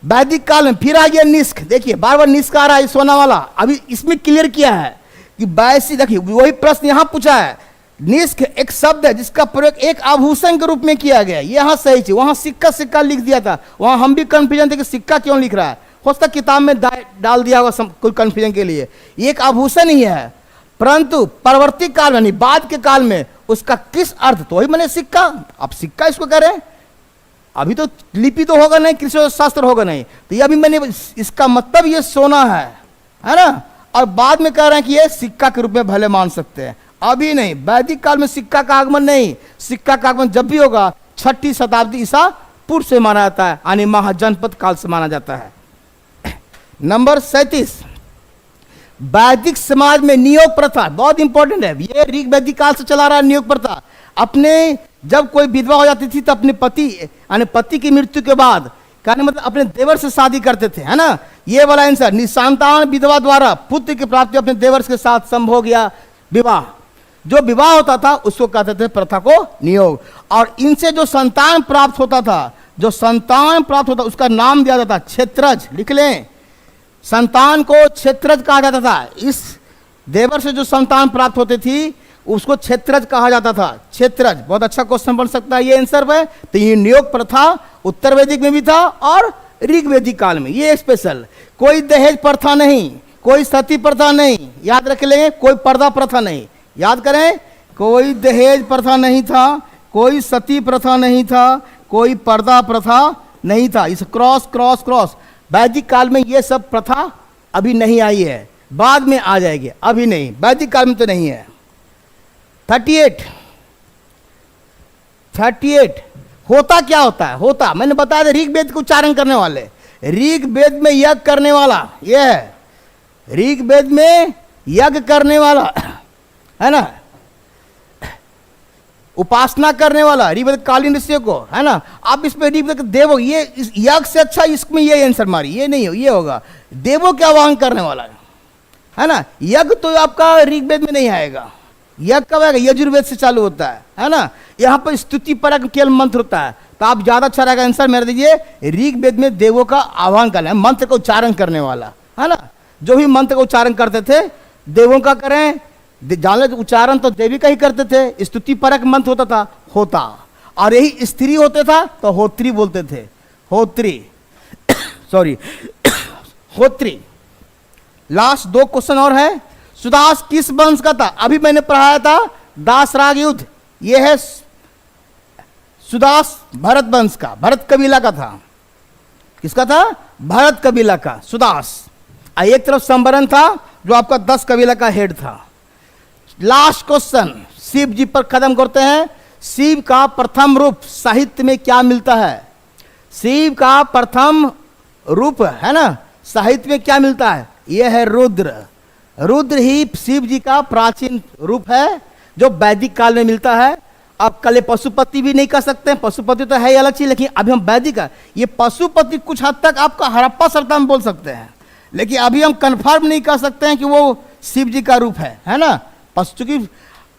वैदिक काल में फिर आ गया निष्क। देखिए बार बार निष्क आ रहा है, सोना वाला। अभी इसमें क्लियर किया है कि वैश्य, देखिए वही प्रश्न यहां पूछा है। निष्क एक शब्द है जिसका प्रयोग एक आभूषण के रूप में किया गया। यहां सही थी, वहां सिक्का सिक्का लिख दिया था, वहां हम भी कंफ्यूजन थे कि सिक्का क्यों लिख रहा है। हो सकता किताब में डाल दिया होगा कोई कंफ्यूजन के लिए। ये एक आभूषण ही है, परंतु परवर्ती काल में, बाद के काल में उसका किस अर्थ, तो वही मैंने सिक्का। अब सिक्का इसको कह रहे हैं, अभी तो लिपि तो होगा नहीं, कृषि शास्त्र होगा नहीं। तो ये अभी मैंने इसका मतलब ये सोना है ना। और बाद में कह रहे हैं कि ये सिक्का के रूप में भले मान सकते हैं, अभी नहीं। वैदिक काल में सिक्का का आगमन नहीं। सिक्का का आगमन जब भी होगा 6ठी शताब्दी ईसा पूर्व से माना जाता है, यानी महाजनपद काल से माना जाता है। नंबर 37, वैदिक समाज में नियोग प्रथा बहुत इंपॉर्टेंट है। ये ऋग वैदिक काल से चला रहा है नियोग प्रथा। अपने जब कोई विधवा हो जाती थी तो अपने पति यानी पति की मृत्यु के बाद कहने मतलब अपने देवर से शादी करते थे, है ना। ये वाला आंसर, निसंतान विधवा द्वारा पुत्र की प्राप्ति अपने देवर के साथ संभोग या विवाह। जो विवाह होता था उसको कहते थे प्रथा को नियोग। और इनसे जो संतान प्राप्त होता था, जो संतान प्राप्त होता उसका नाम दिया जाता क्षेत्रज। लिख लें, संतान को क्षेत्रज कहा जाता था। इस देवर से जो संतान प्राप्त होती थी उसको क्षेत्रज कहा जाता था। क्षेत्रज बहुत अच्छा क्वेश्चन बन सकता है ये आंसर में। तो ये नियोग प्रथा उत्तर वैदिक में भी था और ऋग वैदिक काल में। ये स्पेशल, कोई दहेज प्रथा नहीं, कोई सती प्रथा नहीं, याद रख लेंगे, कोई पर्दा प्रथा नहीं, याद करें, कोई दहेज प्रथा नहीं था, कोई सती प्रथा नहीं था, कोई पर्दा प्रथा नहीं था। इस क्रॉस क्रॉस क्रॉस वैदिक काल में ये सब प्रथा अभी नहीं आई है, बाद में आ जाएगी, अभी नहीं, वैदिक काल में तो नहीं है। 38 होता क्या होता है? होता मैंने बताया था ऋग्वेद को उच्चारण करने वाले, ऋग्वेद में यज्ञ करने वाला, यह है ऋग्वेद में यज्ञ करने वाला, है ना, उपासना करने वाला ऋग्वेद कालीन ऋषियों को, है ना। आप इसमें ऋग्वेद देवो, ये यज्ञ से अच्छा इसमें ये आंसर मारी, ये नहीं हो, ये होगा देवों के आह्वान करने वाला, है ना। यज्ञ तो आपका ऋग्वेद में नहीं आएगा, यज्ञ कब आएगा? यजुर्वेद से चालू होता है ना। यहाँ पर स्तुति पर केवल मंत्र होता है। तो आप ज्यादा अच्छा रहेगा आंसर मेरे दीजिए, ऋग्वेद में देवों का आह्वान करना है, मंत्र का उच्चारण करने वाला, है ना। जो भी मंत्र का उच्चारण करते थे देवों का करें, जान लो उच्चारण तो देवी का ही करते थे। स्तुति परक मंत्र होता था होता, और यही स्त्री होते था तो होत्री बोलते थे, होत्री सॉरी होत्री। लास्ट 2 क्वेश्चन और है। सुदास किस वंश का था? अभी मैंने पढ़ाया था दास राग युद्ध, यह है सुदास भरत वंश का, भरत कबीला का था। किसका था? भरत कबीला का सुदास। एक तरफ संबरन था जो आपका 10 कबीला का हेड था। लास्ट क्वेश्चन, शिव जी पर खत्म करते हैं। शिव का प्रथम रूप साहित्य में क्या मिलता है? शिव का प्रथम रूप, है ना, साहित्य में क्या मिलता है? यह है रुद्र। रुद्र ही शिव जी का प्राचीन रूप है जो वैदिक काल में मिलता है। अब कल पशुपति भी नहीं कह सकते हैं, पशुपति तो है ही अलग चीज, लेकिन अभी हम वैदिक है, ये पशुपति कुछ हद तक आपका हड़प्पा सभ्यता में बोल सकते हैं, लेकिन अभी हम कंफर्म नहीं कर सकते हैं कि वो शिव जी का रूप है ना। पशु, चूंकि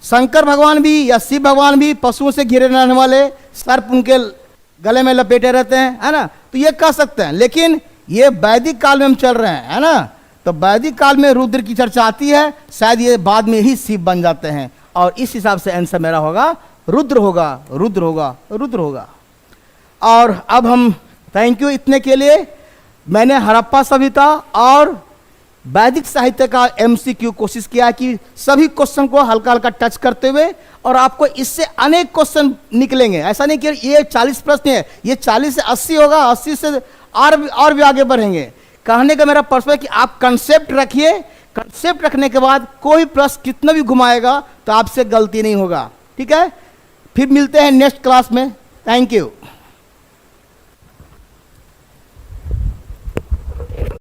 शंकर भगवान भी या शिव भगवान भी पशुओं से घिरे रहने वाले, सर्प उनके गले में लपेटे रहते हैं, है ना, तो ये कह सकते हैं। लेकिन ये वैदिक काल में हम चल रहे हैं, है ना, तो वैदिक काल में रुद्र की चर्चा आती है, शायद ये बाद में ही शिव बन जाते हैं, और इस हिसाब से आंसर मेरा होगा रुद्र होगा, रुद्र होगा, रुद्र होगा। और अब हम थैंक यू इतने के लिए। मैंने हड़प्पा सभ्यता और वैदिक साहित्य का MCQ कोशिश किया कि सभी क्वेश्चन को हल्का हल्का टच करते हुए, और आपको इससे अनेक क्वेश्चन निकलेंगे। ऐसा नहीं कि ये 40 प्रश्न है, ये 40 से 80 होगा, 80 से और भी आगे बढ़ेंगे। कहने का मेरा पर्पस है कि आप कंसेप्ट रखिए, कंसेप्ट रखने के बाद कोई प्रश्न कितना भी घुमाएगा तो आपसे गलती नहीं होगा, ठीक है। फिर मिलते हैं नेक्स्ट क्लास में। Thank you.